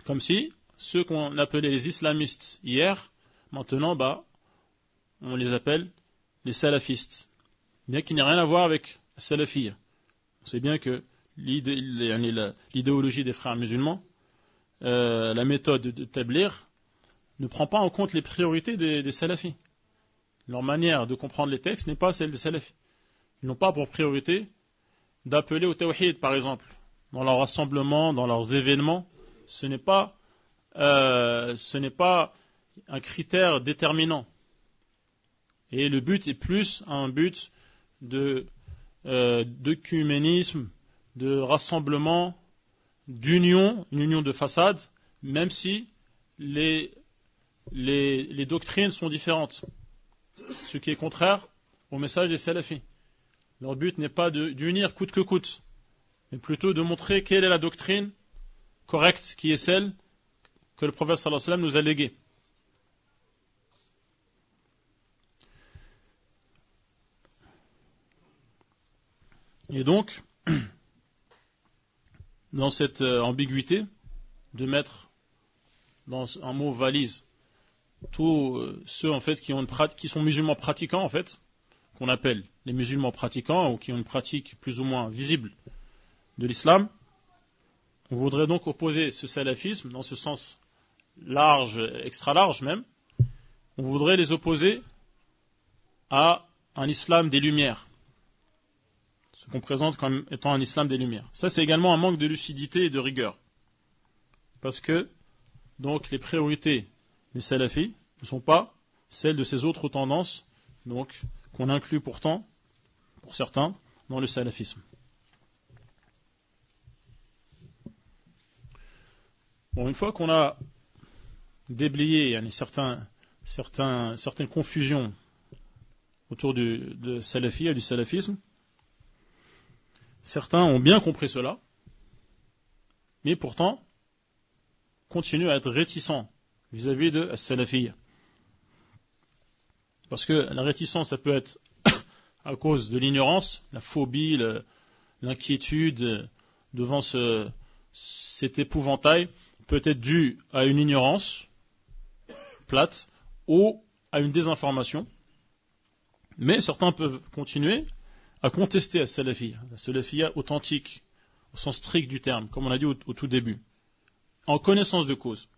Comme si ceux qu'on appelait les islamistes hier, maintenant on les appelle les salafistes. Bien qu'il n'y ait rien à voir avec la salafiyya. On sait bien que l'idéologie des frères musulmans, la méthode de tabligh, ne prend pas en compte les priorités des salafis. Leur manière de comprendre les textes n'est pas celle des salafis. Ils n'ont pas pour priorité d'appeler au tawhid, par exemple. Dans leurs rassemblements, dans leurs événements, ce n'est pas un critère déterminant. Et le but est plus un but d'œcuménisme, de rassemblement, d'union, une union de façade, même si les doctrines sont différentes. Ce qui est contraire au message des salafis. Leur but n'est pas d'unir coûte que coûte, mais plutôt de montrer quelle est la doctrine correcte, qui est celle que le prophète sallallahu alayhi wa sallam nous a léguée. Et donc, dans cette ambiguïté, de mettre dans un mot valise tous ceux en fait qui sont musulmans pratiquants en fait, qu'on appelle les musulmans pratiquants ou qui ont une pratique plus ou moins visible de l'islam, on voudrait donc opposer ce salafisme dans ce sens large, extra large même, on voudrait les opposer à un islam des Lumières, ce qu'on présente comme étant un islam des Lumières. Ça c'est également un manque de lucidité et de rigueur, parce que donc les priorités des salafis ne sont pas celles de ces autres tendances, donc qu'on inclut pourtant, pour certains, dans le salafisme. Bon, une fois qu'on a déblayé certaines confusions autour de salafia et du salafisme, certains ont bien compris cela, mais pourtant continuent à être réticents vis-à-vis de la salafiyya. Parce que la réticence, ça peut être à cause de l'ignorance, la phobie, l'inquiétude devant cet épouvantail, peut être due à une ignorance plate ou à une désinformation. Mais certains peuvent continuer à contester la salafiyya authentique, au sens strict du terme, comme on a dit au tout début, en connaissance de cause.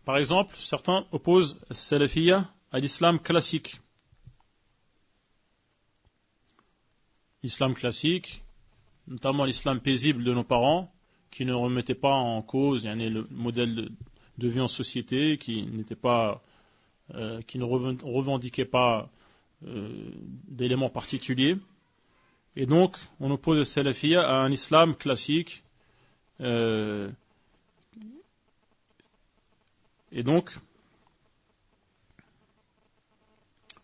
Par exemple, certains opposent la salafiyya à l'islam classique. l'islam classique, notamment l'islam paisible de nos parents, qui ne remettait pas en cause le modèle de vie en société, qui ne revendiquait pas d'éléments particuliers. Et donc, on oppose le salafiyya à un islam classique. Et donc,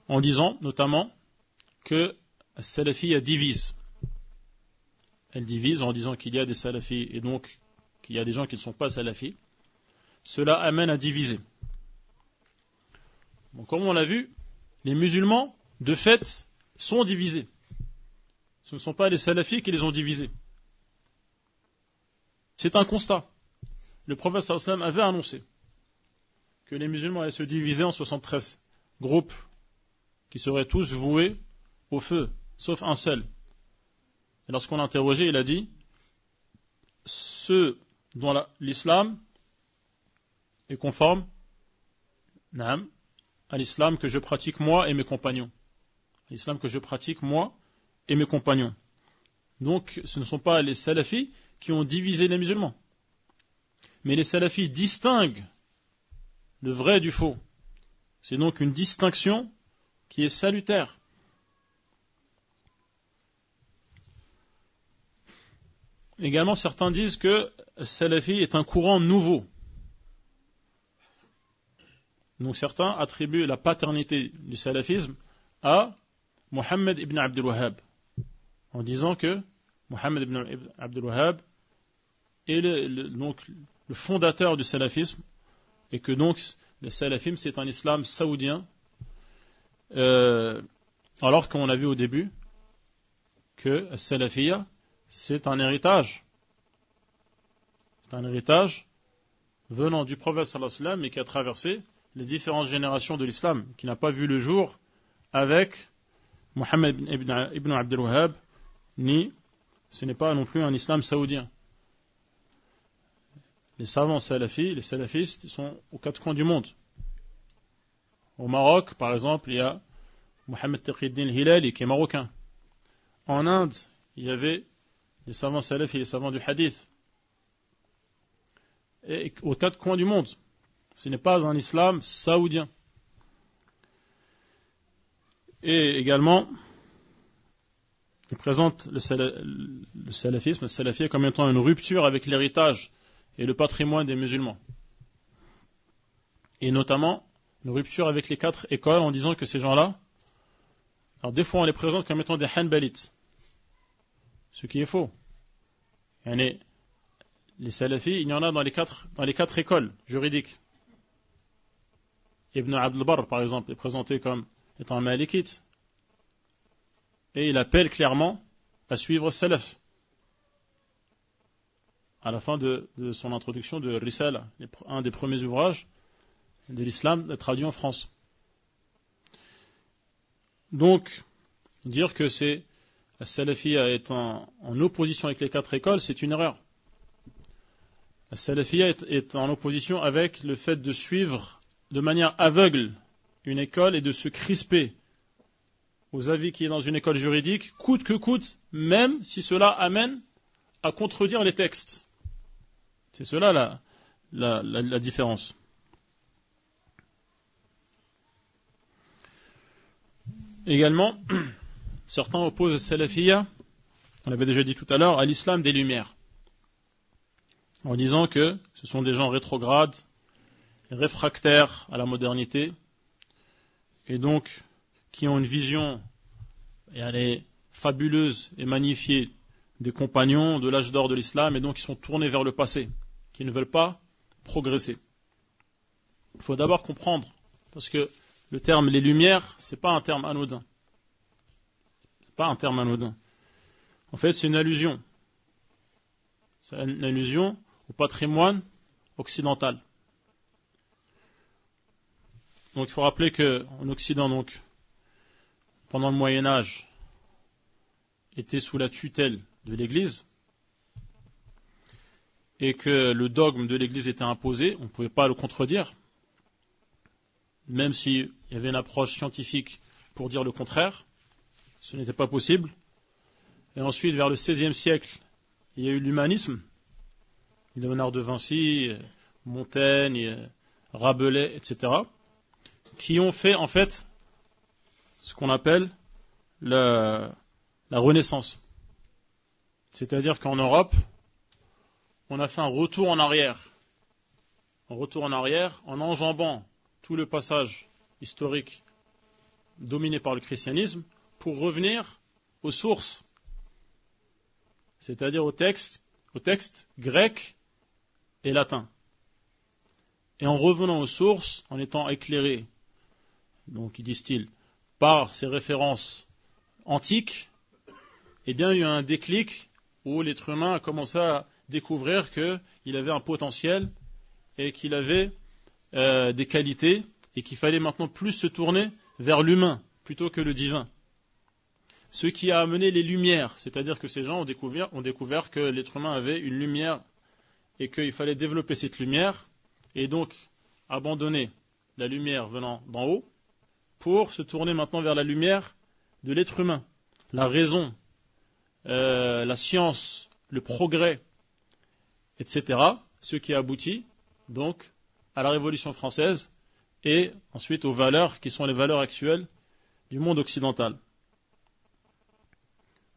en disant notamment que la salafiyya divise. Elle divise en disant qu'il y a des salafis et donc qu'il y a des gens qui ne sont pas salafis. Cela amène à diviser. Donc, comme on l'a vu, les musulmans, de fait, sont divisés. Ce ne sont pas les salafis qui les ont divisés. C'est un constat. Le prophète sallallahu alayhi wa sallam avait annoncé que les musulmans allaient se diviser en 73 groupes qui seraient tous voués au feu, sauf un seul. Et lorsqu'on l'a interrogé, il a dit ceux dont l'islam est conforme à l'islam que je pratique moi et mes compagnons. L'islam que je pratique moi et mes compagnons. Donc ce ne sont pas les salafis qui ont divisé les musulmans. Mais les salafis distinguent le vrai du faux. C'est donc une distinction qui est salutaire. Également, certains disent que le salafi est un courant nouveau. Donc certains attribuent la paternité du salafisme à Mohammed ibn Abdul Wahhab, en disant que Mohammed ibn Abdul Wahhab est le fondateur du salafisme, et que donc le salafisme c'est un islam saoudien, alors qu'on a vu au début que le salafiyya c'est un héritage. C'est un héritage venant du prophète sallallahu alayhi wa sallam et qui a traversé les différentes générations de l'islam, qui n'a pas vu le jour avec Mohammed ibn Abdul Wahhab, ni ce n'est pas non plus un islam saoudien. Les savants salafis, les salafistes, sont aux quatre coins du monde. Au Maroc, par exemple, il y a Mohammed Taqiyuddin Hilali qui est marocain. En Inde, il y avait les savants salafis et les savants du hadith. Et aux quatre coins du monde. Ce n'est pas un islam saoudien. Et également, il présente le salafisme, le salafiyya comme étant une rupture avec l'héritage et le patrimoine des musulmans. Et notamment, une rupture avec les quatre écoles en disant que ces gens-là, alors des fois on les présente comme étant des hanbalites. Ce qui est faux. Les salafis, il y en a dans les quatre écoles juridiques. Ibn Abd al-Barr, par exemple, est présenté comme étant un malikite. Et il appelle clairement à suivre salaf. À la fin de son introduction de Risala, un des premiers ouvrages de l'islam traduit en France. Donc, dire que la salafiyya est en opposition avec les quatre écoles, c'est une erreur. La salafiyya est en opposition avec le fait de suivre de manière aveugle une école et de se crisper aux avis qui est dans une école juridique, coûte que coûte, même si cela amène à contredire les textes. C'est cela la différence. Également, certains opposent le salafiyya, on l'avait déjà dit tout à l'heure, à l'islam des Lumières, en disant que ce sont des gens rétrogrades, réfractaires à la modernité, et donc qui ont une vision fabuleuse et magnifiée des compagnons de l'âge d'or de l'islam, et donc qui sont tournés vers le passé, qui ne veulent pas progresser. Il faut d'abord comprendre, parce que le terme les Lumières, c'est pas un terme anodin. C'est pas un terme anodin. En fait, c'est une allusion. C'est une allusion au patrimoine occidental. Donc il faut rappeler qu'en Occident, donc, pendant le Moyen Âge, était sous la tutelle de l'Église, et que le dogme de l'Église était imposé, on ne pouvait pas le contredire, même s'il y avait une approche scientifique pour dire le contraire, ce n'était pas possible. Et ensuite, vers le XVIe siècle, il y a eu l'humanisme. Léonard de Vinci, Montaigne, Rabelais, etc., qui ont fait en fait ce qu'on appelle la Renaissance. C'est-à-dire qu'en Europe, on a fait un retour en arrière. Un retour en arrière en enjambant tout le passage historique dominé par le christianisme pour revenir aux sources, c'est-à-dire au texte grec et latin. Et en revenant aux sources, en étant éclairé, donc disent-ils, par ces références antiques, eh bien il y a eu un déclic où l'être humain a commencé à découvrir qu'il avait un potentiel et qu'il avait des qualités et qu'il fallait maintenant plus se tourner vers l'humain plutôt que le divin. Ce qui a amené les lumières, c'est-à-dire que ces gens ont découvert que l'être humain avait une lumière et qu'il fallait développer cette lumière et donc abandonner la lumière venant d'en haut pour se tourner maintenant vers la lumière de l'être humain, la raison, la science, le progrès, etc. Ce qui aboutit donc à la Révolution française et ensuite aux valeurs qui sont les valeurs actuelles du monde occidental.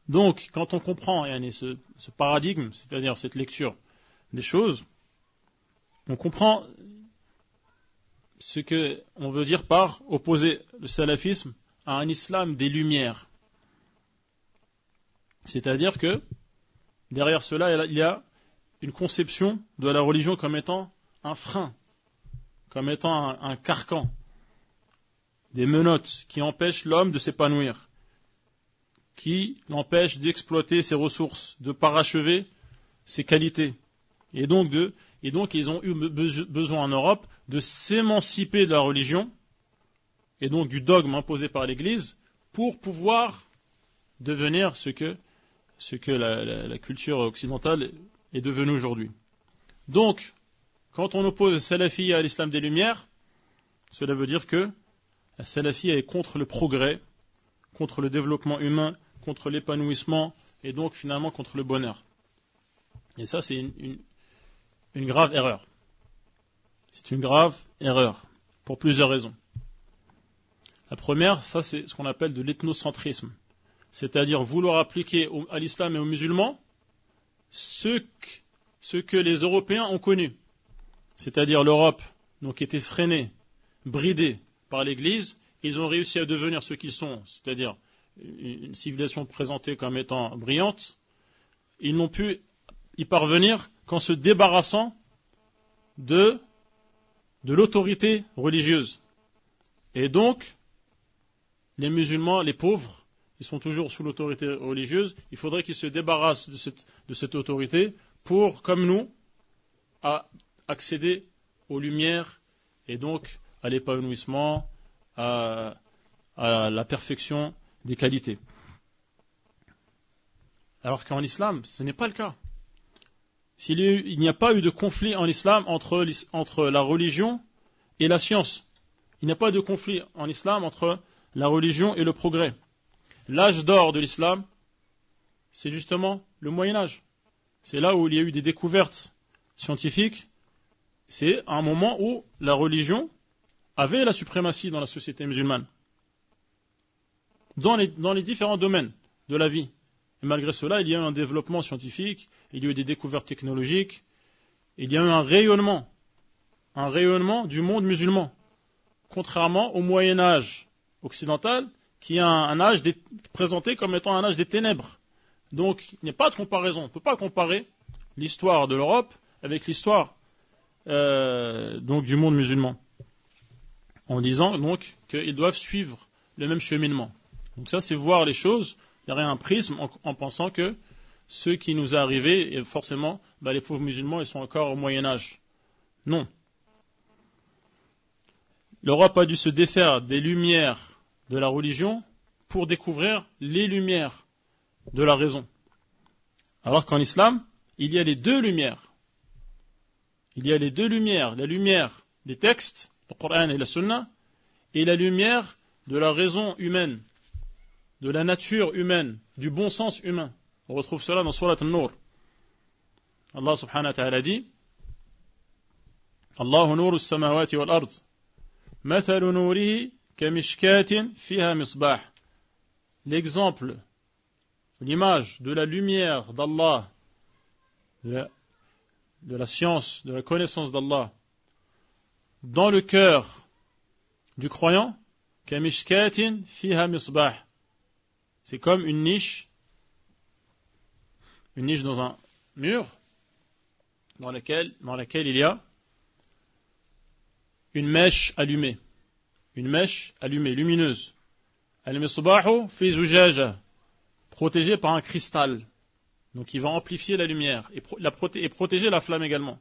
Donc, quand on comprend ce paradigme, c'est-à-dire cette lecture des choses, on comprend ce qu'on veut dire par opposer le salafisme à un islam des lumières. C'est-à-dire que derrière cela, il y a une conception de la religion comme étant un frein, comme étant un carcan, des menottes qui empêchent l'homme de s'épanouir, qui l'empêchent d'exploiter ses ressources, de parachever ses qualités. Et donc ils ont eu besoin en Europe de s'émanciper de la religion et donc du dogme imposé par l'Église pour pouvoir devenir ce que la culture occidentale est devenue aujourd'hui. Donc, quand on oppose le salafi à l'islam des Lumières, cela veut dire que la salafie est contre le progrès, contre le développement humain, contre l'épanouissement et donc finalement contre le bonheur. Et ça, c'est une grave erreur. C'est une grave erreur pour plusieurs raisons. La première, ça c'est ce qu'on appelle de l'ethnocentrisme, c'est-à-dire vouloir appliquer à l'islam et aux musulmans ce que les Européens ont connu, c'est-à-dire l'Europe, donc était freinée, bridée par l'Église, ils ont réussi à devenir ce qu'ils sont, c'est-à-dire une civilisation présentée comme étant brillante. Ils n'ont pu y parvenir qu'en se débarrassant de l'autorité religieuse. Et donc, les musulmans, les pauvres, ils sont toujours sous l'autorité religieuse, il faudrait qu'ils se débarrassent de cette autorité pour, comme nous, accéder aux lumières et donc à l'épanouissement, à la perfection des qualités. Alors qu'en islam, ce n'est pas le cas. Il n'y a pas eu de conflit en islam entre la religion et la science. Il n'y a pas de conflit en islam entre la religion et le progrès. L'âge d'or de l'islam, c'est justement le Moyen-Âge. C'est là où il y a eu des découvertes scientifiques. C'est un moment où la religion avait la suprématie dans la société musulmane. Dans les différents domaines de la vie. Et malgré cela, il y a eu un développement scientifique, il y a eu des découvertes technologiques, il y a eu un rayonnement du monde musulman, contrairement au Moyen-Âge occidental, qui est un âge présenté comme étant un âge des ténèbres. Donc, il n'y a pas de comparaison. On ne peut pas comparer l'histoire de l'Europe avec l'histoire donc du monde musulman, en disant donc qu'ils doivent suivre le même cheminement. Donc ça, c'est voir les choses derrière un prisme en pensant que ce qui nous est arrivé, et forcément, les pauvres musulmans, ils sont encore au Moyen-Âge. Non. L'Europe a dû se défaire des lumières de la religion pour découvrir les lumières de la raison. Alors qu'en islam, il y a les deux lumières. Il y a les deux lumières, la lumière des textes, le Coran et la Sunna, et la lumière de la raison humaine, de la nature humaine, du bon sens humain. On retrouve cela dans Surat An-Nur. Allah subhanahu wa ta'ala dit Allahu nuru as-samawati wal ard. Mathalu nurihi kamishkatin fiha misbah. L'exemple, l'image de la lumière d'Allah, de la science, de la connaissance d'Allah, dans le cœur du croyant, kamishkatin fiha misbah. C'est comme une niche dans un mur, dans laquelle il y a une mèche allumée, lumineuse. Al-misbahu fi zujaja, protégée par un cristal, donc il va amplifier la lumière et protéger la flamme également.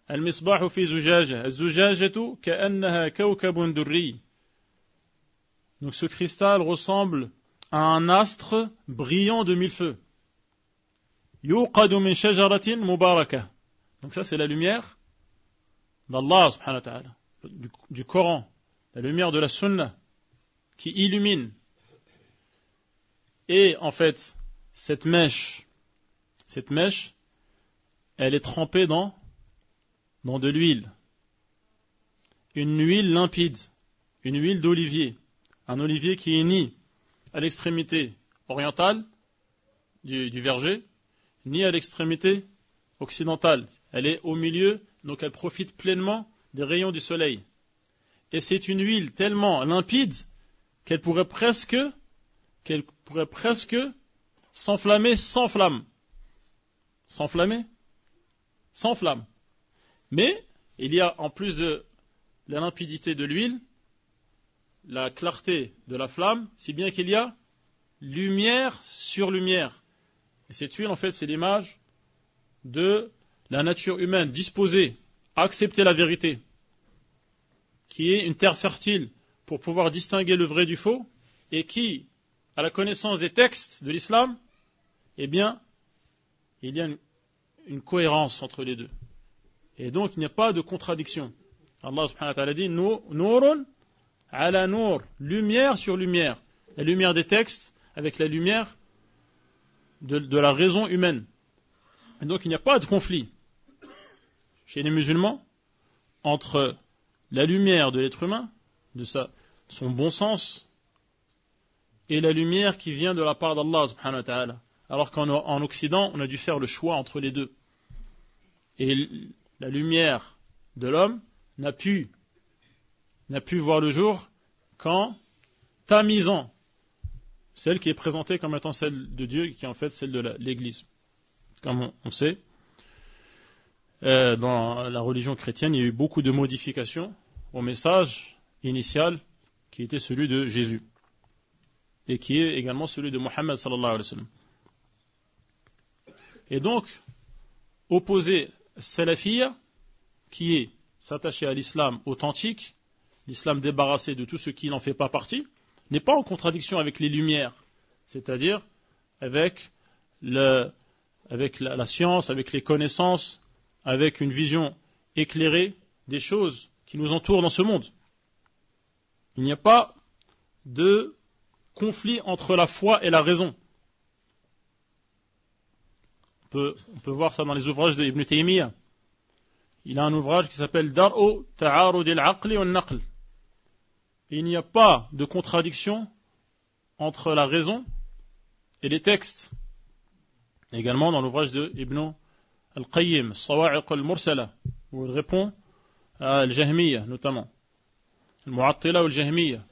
Al-misbahu fi zujaja, az-zujajatu ka'annaha kawkabun durri. Donc ce cristal ressemble à un astre brillant de mille feux. Yuqadu min shajaratin mubarakah. Donc ça c'est la lumière d'Allah subhanahu wa ta'ala, du Coran, la lumière de la Sunna qui illumine. Et en fait, cette mèche, elle est trempée dans de l'huile. Une huile limpide, une huile d'olivier, un olivier qui est ni à l'extrémité orientale du verger, ni à l'extrémité occidentale. Elle est au milieu, donc elle profite pleinement des rayons du soleil. Et c'est une huile tellement limpide qu'elle pourrait presque s'enflammer sans flamme. S'enflammer sans flamme. Mais il y a, en plus de la limpidité de l'huile, la clarté de la flamme, si bien qu'il y a lumière sur lumière. Et cette huile, en fait, c'est l'image de la nature humaine disposée à accepter la vérité, qui est une terre fertile pour pouvoir distinguer le vrai du faux, et qui, à la connaissance des textes de l'islam, eh bien, il y a une cohérence entre les deux. Et donc, il n'y a pas de contradiction. Allah subhanahu wa ta'ala dit, Nourun ala nour, lumière sur lumière. La lumière des textes avec la lumière de la raison humaine. Et donc, il n'y a pas de conflit chez les musulmans entre la lumière de l'être humain, de son bon sens, et la lumière qui vient de la part d'Allah subhanahu wa ta'ala. Alors qu'en Occident, on a dû faire le choix entre les deux. Et la lumière de l'homme n'a pu voir le jour qu'en tamisant celle qui est présentée comme étant celle de Dieu, qui est en fait celle de l'Église. Comme on sait, dans la religion chrétienne, il y a eu beaucoup de modifications au message initial qui était celui de Jésus et qui est également celui de Mohammed sallallahu alayhi wa sallam. Et donc, opposer salafiyya, qui est s'attacher à l'islam authentique, l'islam débarrassé de tout ce qui n'en fait pas partie, n'est pas en contradiction avec les lumières, c'est-à-dire avec la science, avec les connaissances, avec une vision éclairée des choses qui nous entourent dans ce monde. Il n'y a pas de conflit entre la foi et la raison. On peut voir ça dans les ouvrages d'Ibn Taymiyyah. Il a un ouvrage qui s'appelle Dar'u Ta'arud al-Aqli wal-Naql. Il n'y a pas de contradiction entre la raison et les textes. Également dans l'ouvrage de Ibn al-Qayyim, Sawa'iq al-Mursala, où il répond à Al-Jahmiyya notamment, Al-Mu'attila ou Al-Jahmiyya,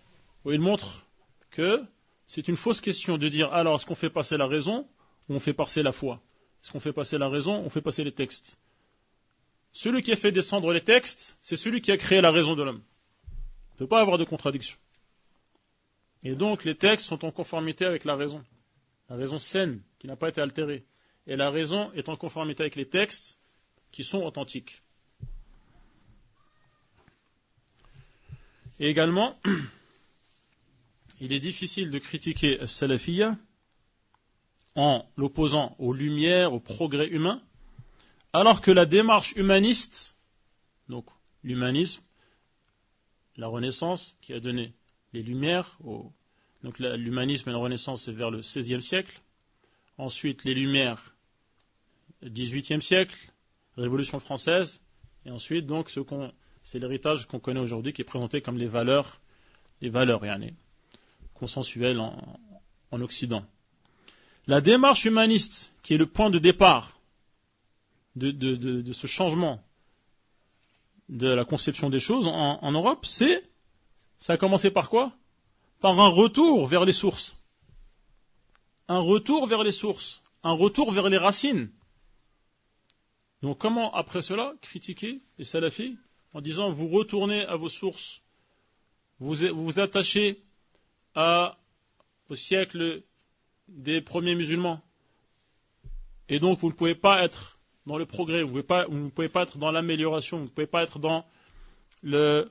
où il montre que c'est une fausse question de dire alors est-ce qu'on fait passer la raison ou on fait passer la foi? Est-ce qu'on fait passer la raison ou on fait passer les textes? Celui qui a fait descendre les textes, c'est celui qui a créé la raison de l'homme. Il ne peut pas avoir de contradiction. Et donc les textes sont en conformité avec la raison saine, qui n'a pas été altérée. Et la raison est en conformité avec les textes qui sont authentiques. Et également, il est difficile de critiquer as-salafiyya en l'opposant aux lumières, au progrès humain, alors que la démarche humaniste, donc l'humanisme, la Renaissance qui a donné les lumières, donc l'humanisme et la Renaissance c'est vers le XVIe siècle, ensuite les Lumières, 18e siècle, Révolution française, et ensuite donc c'est l'héritage qu'on connaît aujourd'hui qui est présenté comme les valeurs consensuelles en Occident. La démarche humaniste, qui est le point de départ de ce changement de la conception des choses en Europe, ça a commencé par quoi? Par un retour vers les sources. Un retour vers les sources. Un retour vers les racines. Donc comment, après cela, critiquer les salafis en disant vous retournez à vos sources, vous vous attachez au siècle des premiers musulmans, et donc vous ne pouvez pas être dans le progrès, vous ne pouvez pas être dans l'amélioration, vous ne pouvez pas être dans une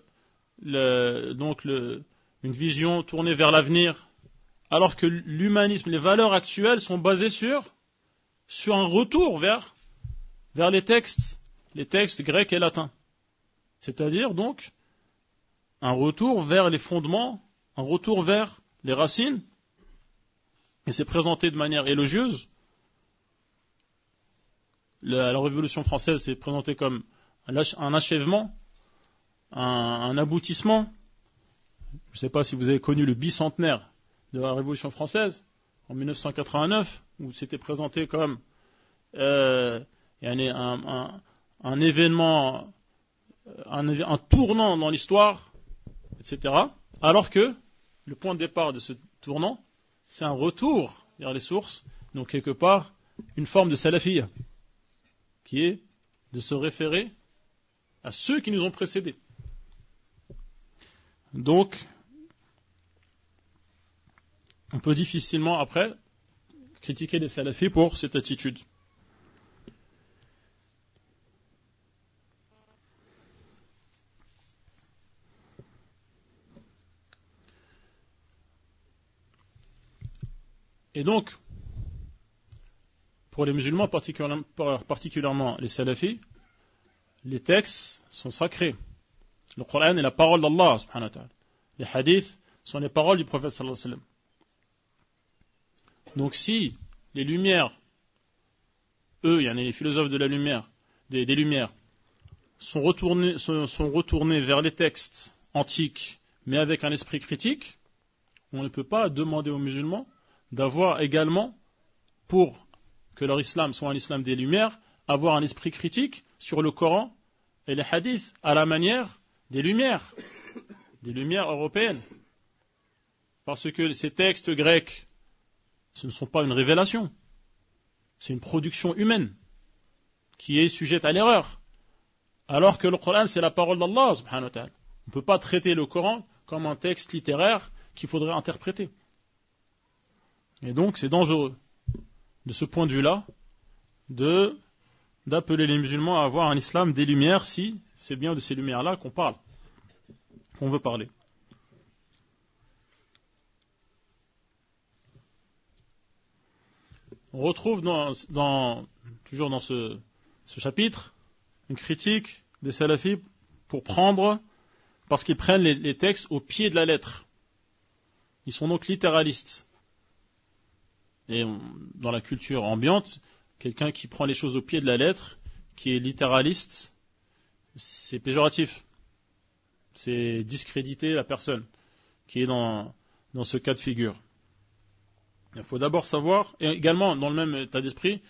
vision tournée vers l'avenir, alors que l'humanisme, les valeurs actuelles sont basées sur un retour vers les textes grecs et latins. C'est-à-dire donc un retour vers les fondements, un retour vers les racines, et c'est présenté de manière élogieuse. La Révolution française s'est présentée comme un achèvement, un aboutissement. Je ne sais pas si vous avez connu le bicentenaire de la Révolution française, en 1989, où c'était présenté comme un événement, un tournant dans l'histoire, etc. Alors que le point de départ de ce tournant, c'est un retour vers les sources, donc quelque part une forme de salafiyya, qui est de se référer à ceux qui nous ont précédés. Donc, on peut difficilement après critiquer les salafis pour cette attitude. Et donc, pour les musulmans, particulièrement les salafis, les textes sont sacrés. Le Coran est la parole d'Allah, subhanahu wa ta'ala. Les hadiths sont les paroles du prophète sallallahu alayhi wa sallam. Donc si les Lumières, les philosophes de la lumière, des Lumières, sont retournés vers les textes antiques, mais avec un esprit critique, on ne peut pas demander aux musulmans d'avoir également, pour que leur islam soit un islam des Lumières, avoir un esprit critique sur le Coran et les hadiths à la manière des Lumières européennes. Parce que ces textes grecs, ce ne sont pas une révélation, c'est une production humaine qui est sujette à l'erreur. Alors que le Coran, c'est la parole d'Allah, subhanahu wa ta'ala. On ne peut pas traiter le Coran comme un texte littéraire qu'il faudrait interpréter. Et donc, c'est dangereux, de ce point de vue-là, d'appeler les musulmans à avoir un islam des Lumières, si c'est bien de ces lumières-là qu'on veut parler. On retrouve toujours dans ce chapitre une critique des salafis parce qu'ils prennent les textes au pied de la lettre. Ils sont donc littéralistes. Et dans la culture ambiante, quelqu'un qui prend les choses au pied de la lettre, qui est littéraliste, c'est péjoratif. C'est discréditer la personne qui est dans ce cas de figure. Il faut d'abord savoir, et également dans le même état d'esprit,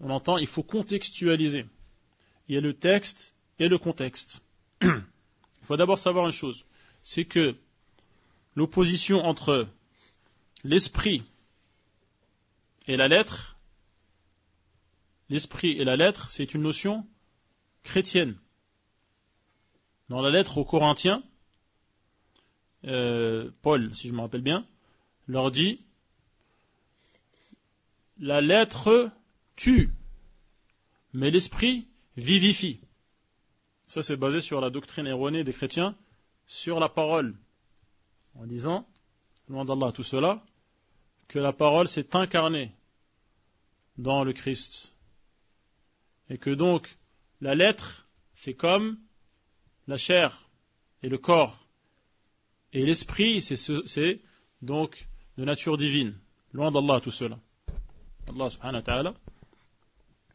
on entend, il faut contextualiser. Il y a le texte et le contexte. Il faut d'abord savoir une chose, c'est que l'opposition entre l'esprit et la lettre, c'est une notion chrétienne. Dans la lettre aux Corinthiens, Paul, si je me rappelle bien, leur dit la lettre tue, mais l'esprit vivifie. Ça, c'est basé sur la doctrine erronée des chrétiens sur la parole, en disant, loin d'Allah tout cela, que la parole s'est incarnée dans le Christ. Et que donc, la lettre, c'est comme la chair et le corps. Et l'esprit, c'est donc de nature divine. Loin d'Allah tout cela. Allah subhanahu wa ta'ala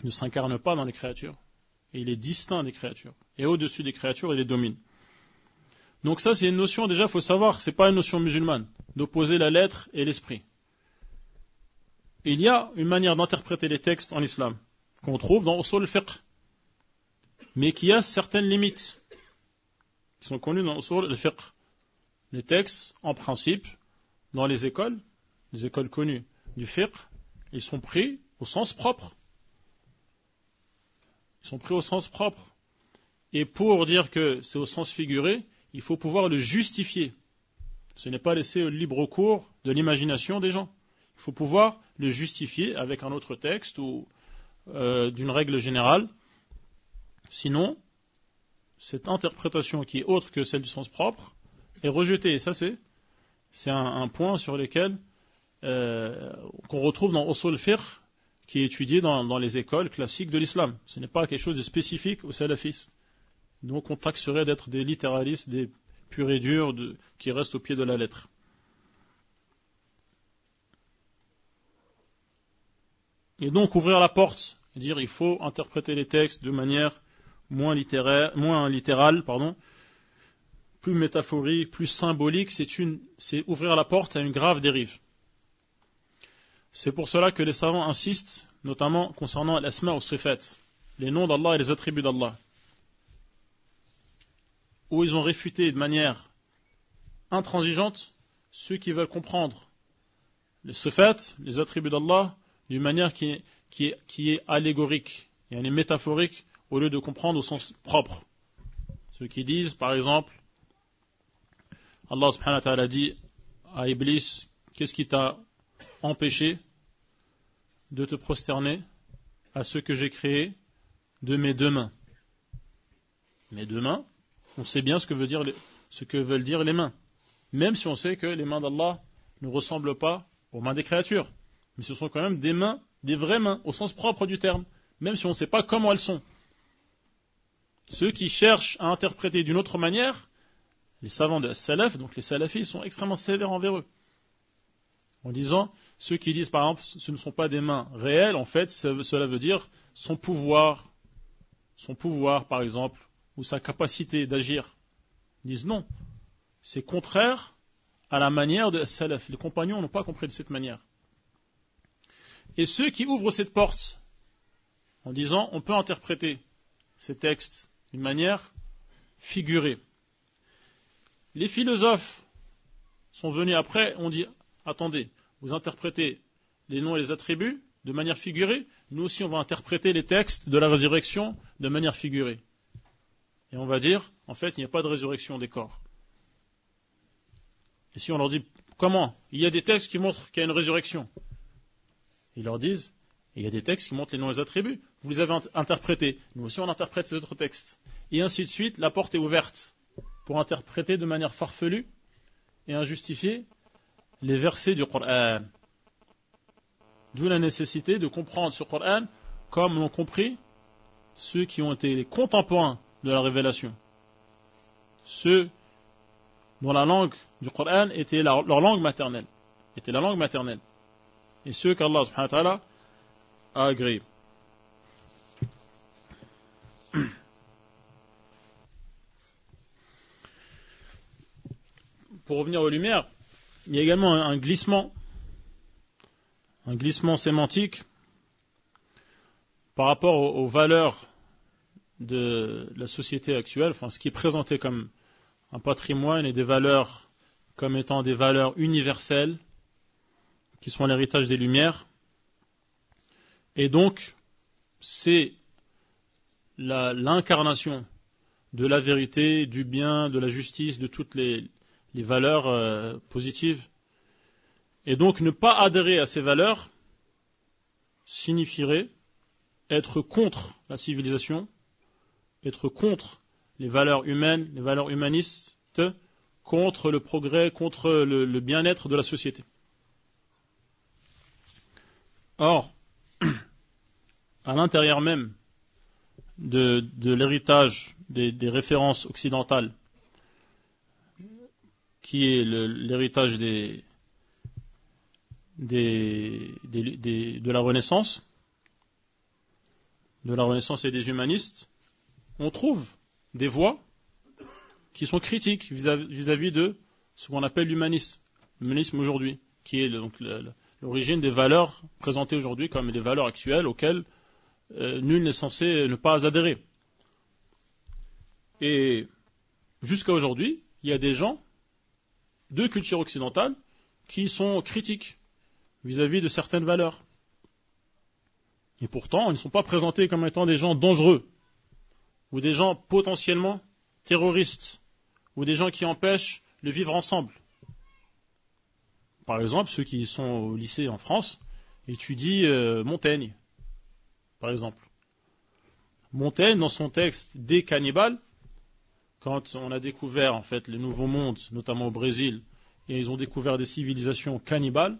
ne s'incarne pas dans les créatures. Et il est distinct des créatures. Et au-dessus des créatures, il les domine. Donc ça, c'est une notion, déjà, il faut savoir, c'est pas une notion musulmane, d'opposer la lettre et l'esprit. Il y a une manière d'interpréter les textes en islam, qu'on trouve dans Usul al-Fiqh, mais qui a certaines limites, qui sont connues dans Usul al-Fiqh. Les textes, en principe, dans les écoles connues du fiqh, ils sont pris au sens propre. Ils sont pris au sens propre. Et pour dire que c'est au sens figuré, il faut pouvoir le justifier. Ce n'est pas laisser au libre cours de l'imagination des gens. Il faut pouvoir le justifier avec un autre texte ou d'une règle générale. Sinon, cette interprétation qui est autre que celle du sens propre est rejetée. Et ça, c'est un point sur lequel qu'on retrouve dans Usul al-Fiqh, qui est étudié dans les écoles classiques de l'islam. Ce n'est pas quelque chose de spécifique aux salafistes. Donc on taxerait d'être des littéralistes, des purs et durs qui restent au pied de la lettre. Et donc ouvrir la porte, et dire il faut interpréter les textes de manière moins littérale, plus métaphorique, plus symbolique, c'est ouvrir la porte à une grave dérive. C'est pour cela que les savants insistent, notamment concernant l'asma ou sifat, les noms d'Allah et les attributs d'Allah, où ils ont réfuté de manière intransigeante ceux qui veulent comprendre les sifat, les attributs d'Allah, d'une manière qui est allégorique, et elle est métaphorique, au lieu de comprendre au sens propre. Ceux qui disent, par exemple, Allah subhanahu wa ta'ala dit à Iblis, qu'est-ce qui t'a empêché de te prosterner à ce que j'ai créé de mes deux mains. Mes deux mains, on sait bien ce que veulent dire les mains. Même si on sait que les mains d'Allah ne ressemblent pas aux mains des créatures. Mais ce sont quand même des mains, des vraies mains, au sens propre du terme. Même si on ne sait pas comment elles sont. Ceux qui cherchent à interpréter d'une autre manière, les savants de Salaf, donc les Salafis, sont extrêmement sévères envers eux. En disant, ceux qui disent par exemple, ce ne sont pas des mains réelles, en fait, cela veut dire son pouvoir par exemple, ou sa capacité d'agir. Ils disent non, c'est contraire à la manière de Salaf. Les compagnons n'ont pas compris de cette manière. Et ceux qui ouvrent cette porte, en disant, on peut interpréter ces textes d'une manière figurée. Les philosophes sont venus après, on dit, attendez, vous interprétez les noms et les attributs de manière figurée, nous aussi on va interpréter les textes de la résurrection de manière figurée. Et on va dire, en fait, il n'y a pas de résurrection des corps. Et si on leur dit, comment? Il y a des textes qui montrent qu'il y a une résurrection. Ils leur disent, il y a des textes qui montrent les noms et les attributs. Vous les avez interprétés. Nous aussi on interprète ces autres textes. Et ainsi de suite, la porte est ouverte pour interpréter de manière farfelue et injustifiée les versets du Coran. D'où la nécessité de comprendre ce Coran comme l'ont compris ceux qui ont été les contemporains de la révélation. Ceux dont la langue du Coran était leur langue maternelle. Était la langue maternelle. Et ceux qu'Allah subhanahu wa ta'ala a agréés. Pour revenir aux Lumières, il y a également un glissement sémantique par rapport aux valeurs de la société actuelle, enfin ce qui est présenté comme un patrimoine et des valeurs comme étant des valeurs universelles qui sont l'héritage des Lumières. Et donc, c'est l'incarnation de la vérité, du bien, de la justice, de toutes les valeurs positives. Et donc, ne pas adhérer à ces valeurs signifierait être contre la civilisation, être contre les valeurs humaines, les valeurs humanistes, contre le progrès, contre le bien-être de la société. Or, à l'intérieur même de l'héritage des références occidentales, qui est l'héritage des de la Renaissance, et des humanistes, on trouve des voix qui sont critiques vis-à-vis de ce qu'on appelle l'humanisme aujourd'hui, qui est donc l'origine des valeurs présentées aujourd'hui comme des valeurs actuelles auxquelles nul n'est censé ne pas adhérer. Et jusqu'à aujourd'hui, il y a des gens de culture occidentale qui sont critiques vis-à-vis de certaines valeurs. Et pourtant, ils ne sont pas présentés comme étant des gens dangereux, ou des gens potentiellement terroristes, ou des gens qui empêchent le vivre ensemble. Par exemple, ceux qui sont au lycée en France étudient Montaigne, par exemple. Montaigne, dans son texte Des cannibales, quand on a découvert en fait le Nouveau Monde, notamment au Brésil, et ils ont découvert des civilisations cannibales,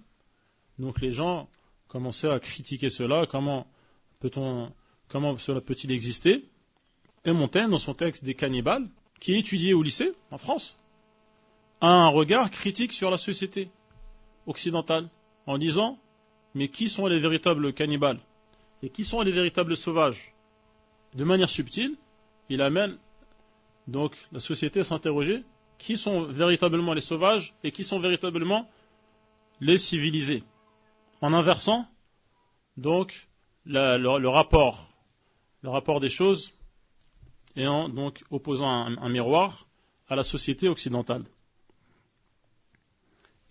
donc les gens commençaient à critiquer cela, comment cela peut-il exister? Et Montaigne, dans son texte Des cannibales, qui est étudié au lycée, en France, a un regard critique sur la société occidentale, en disant, mais qui sont les véritables cannibales? Et qui sont les véritables sauvages? De manière subtile, il amène donc la société à s'interroger, qui sont véritablement les sauvages et qui sont véritablement les civilisés? En inversant, donc, le rapport des choses, et en donc opposant un miroir à la société occidentale.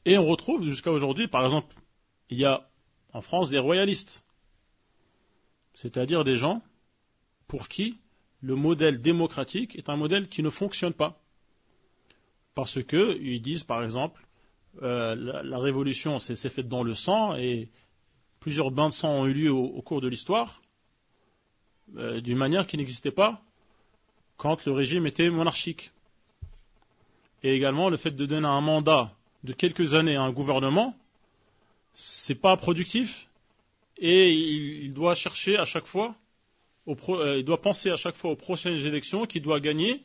Et on retrouve jusqu'à aujourd'hui, par exemple, il y a en France des royalistes, c'est-à-dire des gens pour qui le modèle démocratique est un modèle qui ne fonctionne pas. Parce que ils disent, par exemple, la révolution s'est faite dans le sang et plusieurs bains de sang ont eu lieu au cours de l'histoire, d'une manière qui n'existait pas quand le régime était monarchique. Et également, le fait de donner un mandat de quelques années à un gouvernement, c'est pas productif et il doit chercher à chaque fois, il doit penser à chaque fois aux prochaines élections qu'il doit gagner,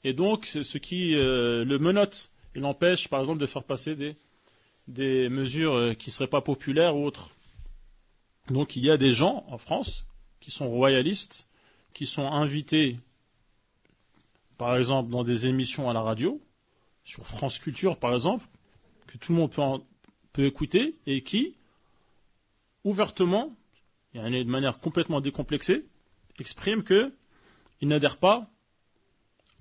et donc ce qui le menotte et l'empêche, par exemple, de faire passer des mesures qui seraient pas populaires ou autres. Donc il y a des gens en France qui sont royalistes, qui sont invités, par exemple, dans des émissions à la radio, sur France Culture, par exemple, que tout le monde peut écouter, et qui, ouvertement, et de manière complètement décomplexée, expriment qu'ils n'adhèrent pas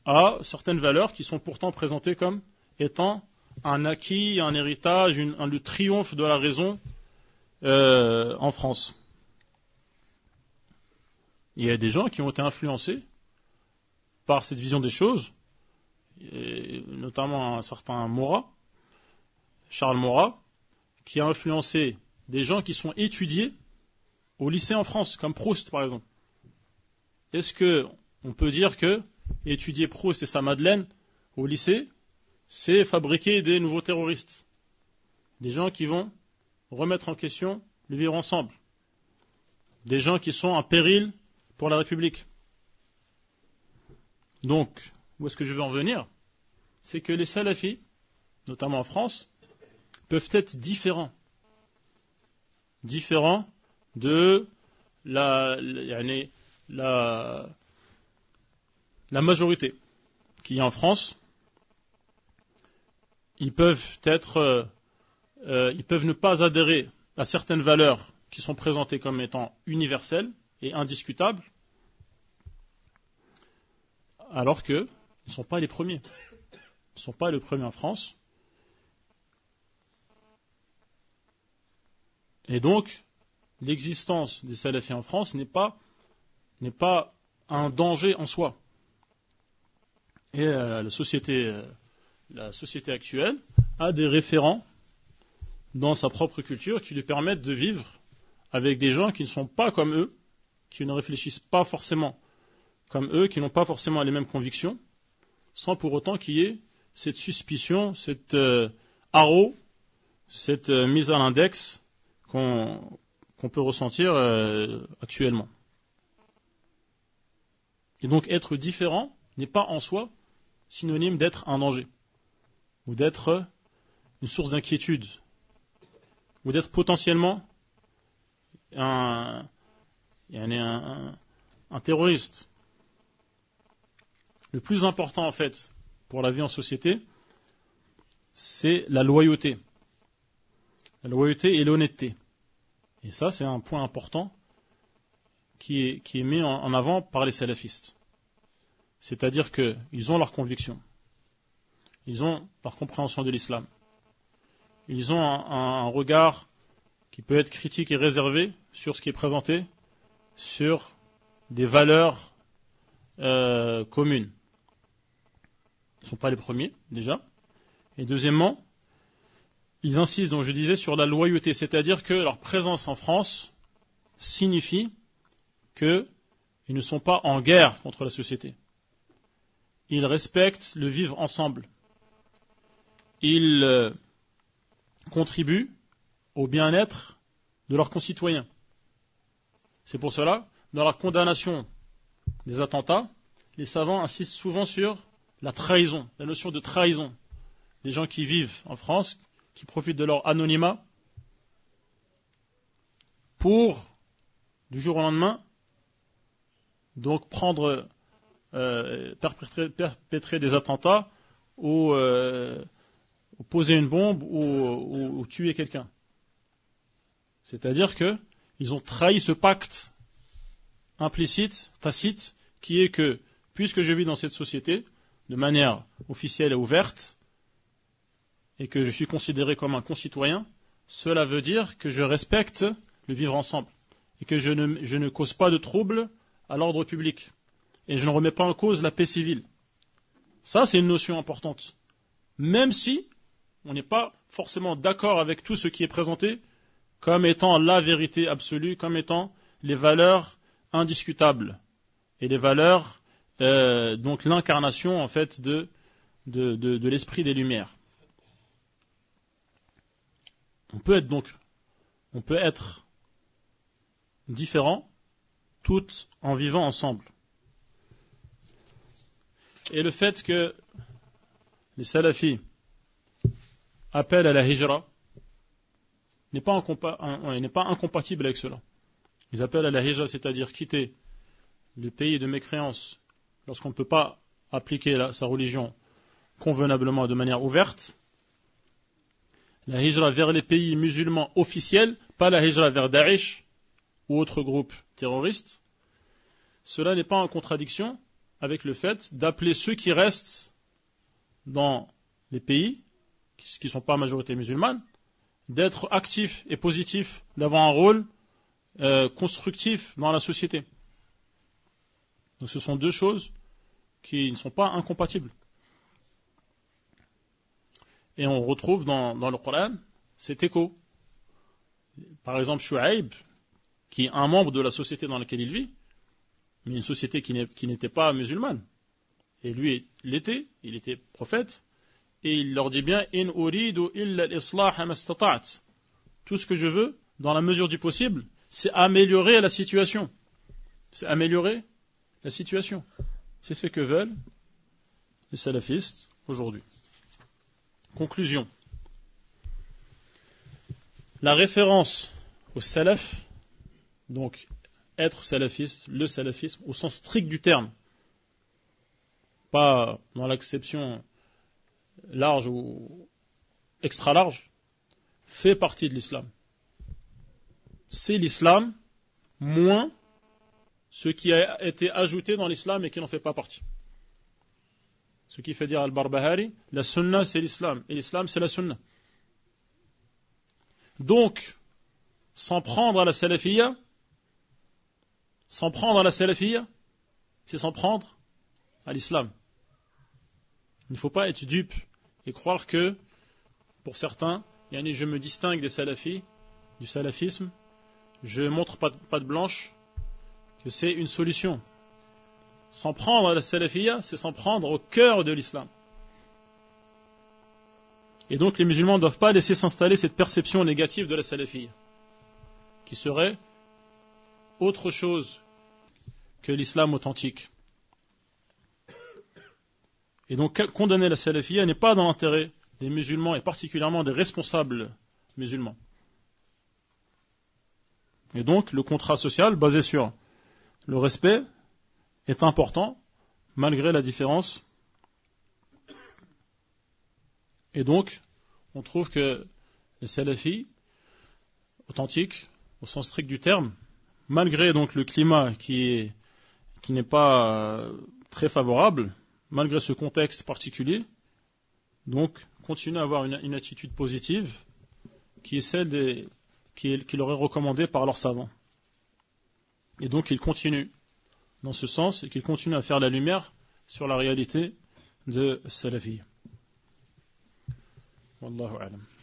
à certaines valeurs qui sont pourtant présentées comme étant un acquis, un héritage, le triomphe de la raison en France. Il y a des gens qui ont été influencés par cette vision des choses, et notamment un certain Maurras, Charles Maurras, qui a influencé des gens qui sont étudiés au lycée en France, comme Proust par exemple. Est-ce que on peut dire que étudier Proust et sa Madeleine au lycée, c'est fabriquer des nouveaux terroristes, des gens qui vont remettre en question le vivre ensemble, des gens qui sont un péril pour la République? Donc, où est-ce que je veux en venir? C'est que les salafis, notamment en France, peuvent être différents de la majorité qui est en France. Ils peuvent ne pas adhérer à certaines valeurs qui sont présentées comme étant universelles et indiscutables, alors qu'ils ne sont pas les premiers. Ils ne sont pas les premiers en France. Et donc, l'existence des salafis en France n'est pas un danger en soi. Et la société actuelle a des référents dans sa propre culture qui lui permettent de vivre avec des gens qui ne sont pas comme eux, qui ne réfléchissent pas forcément comme eux, qui n'ont pas forcément les mêmes convictions, sans pour autant qu'il y ait cette suspicion, cette haro, cette mise à l'index qu'on peut ressentir actuellement. Et donc être différent n'est pas en soi synonyme d'être un danger ou d'être une source d'inquiétude, ou d'être potentiellement un terroriste. Le plus important en fait pour la vie en société, c'est la loyauté. La loyauté et l'honnêteté. Et ça, c'est un point important qui est mis en avant par les salafistes. C'est-à-dire qu'ils ont leur conviction. Ils ont leur compréhension de l'islam. Ils ont un regard qui peut être critique et réservé sur ce qui est présenté, sur des valeurs communes. Ils ne sont pas les premiers, déjà. Et deuxièmement, ils insistent, donc je disais, sur la loyauté, c'est-à-dire que leur présence en France signifie qu'ils ne sont pas en guerre contre la société. Ils respectent le vivre ensemble. Ils contribuent au bien-être de leurs concitoyens. C'est pour cela, dans la condamnation des attentats, les savants insistent souvent sur la trahison, la notion de trahison. Des gens qui vivent en France, qui profitent de leur anonymat pour, du jour au lendemain, donc perpétrer des attentats ou poser une bombe ou tuer quelqu'un. C'est-à-dire qu'ils ont trahi ce pacte implicite, tacite, qui est que, puisque je vis dans cette société, de manière officielle et ouverte, et que je suis considéré comme un concitoyen, cela veut dire que je respecte le vivre ensemble, et que je ne cause pas de troubles à l'ordre public, et je ne remets pas en cause la paix civile. Ça, c'est une notion importante. Même si on n'est pas forcément d'accord avec tout ce qui est présenté comme étant la vérité absolue, comme étant les valeurs indiscutables, et les valeurs, donc l'incarnation en fait de l'esprit des Lumières. On peut être différents tout en vivant ensemble. Et le fait que les salafis appellent à la hijra n'est pas incompatible avec cela. Ils appellent à la hijra, c'est-à-dire quitter le pays de mécréance lorsqu'on ne peut pas appliquer sa religion convenablement de manière ouverte. La hijra vers les pays musulmans officiels, pas la hijra vers Daesh ou autres groupes terroristes. Cela n'est pas en contradiction avec le fait d'appeler ceux qui restent dans les pays, qui ne sont pas à majorité musulmane, d'être actifs et positifs, d'avoir un rôle constructif dans la société. Donc ce sont deux choses qui ne sont pas incompatibles. Et on retrouve dans le Coran cet écho. Par exemple, Shu'aib, qui est un membre de la société dans laquelle il vit, mais une société qui n'était pas musulmane. Et lui, il était prophète, et il leur dit bien « In uridu illa al-islah mastata'at » Tout ce que je veux, dans la mesure du possible, c'est améliorer la situation. C'est améliorer la situation. C'est ce que veulent les salafistes aujourd'hui. Conclusion. La référence au salaf, donc être salafiste, le salafisme, au sens strict du terme, pas dans l'acception large ou extra large, fait partie de l'islam. C'est l'islam moins ce qui a été ajouté dans l'islam et qui n'en fait pas partie. Ce qui fait dire Al-Barbahari, la sunna c'est l'islam, et l'islam c'est la sunna. Donc, s'en prendre à la salafiyya, c'est s'en prendre à l'islam. Il ne faut pas être dupe et croire que, pour certains, je me distingue des salafis, du salafisme, je montre pas de blanche, que c'est une solution. S'en prendre à la salafiyya, c'est s'en prendre au cœur de l'islam. Et donc les musulmans ne doivent pas laisser s'installer cette perception négative de la salafiyya, qui serait autre chose que l'islam authentique. Et donc condamner la salafiyya n'est pas dans l'intérêt des musulmans et particulièrement des responsables musulmans. Et donc, le contrat social basé sur le respect est important, malgré la différence. Et donc, on trouve que les salafis, authentiques, au sens strict du terme, malgré donc le climat qui n'est pas très favorable, malgré ce contexte particulier, donc continuent à avoir une attitude positive qui est celle qui leur est recommandée par leurs savants. Et donc ils continuent dans ce sens et qu'ils continuent à faire la lumière sur la réalité de Salafi. Wallahu a'lam.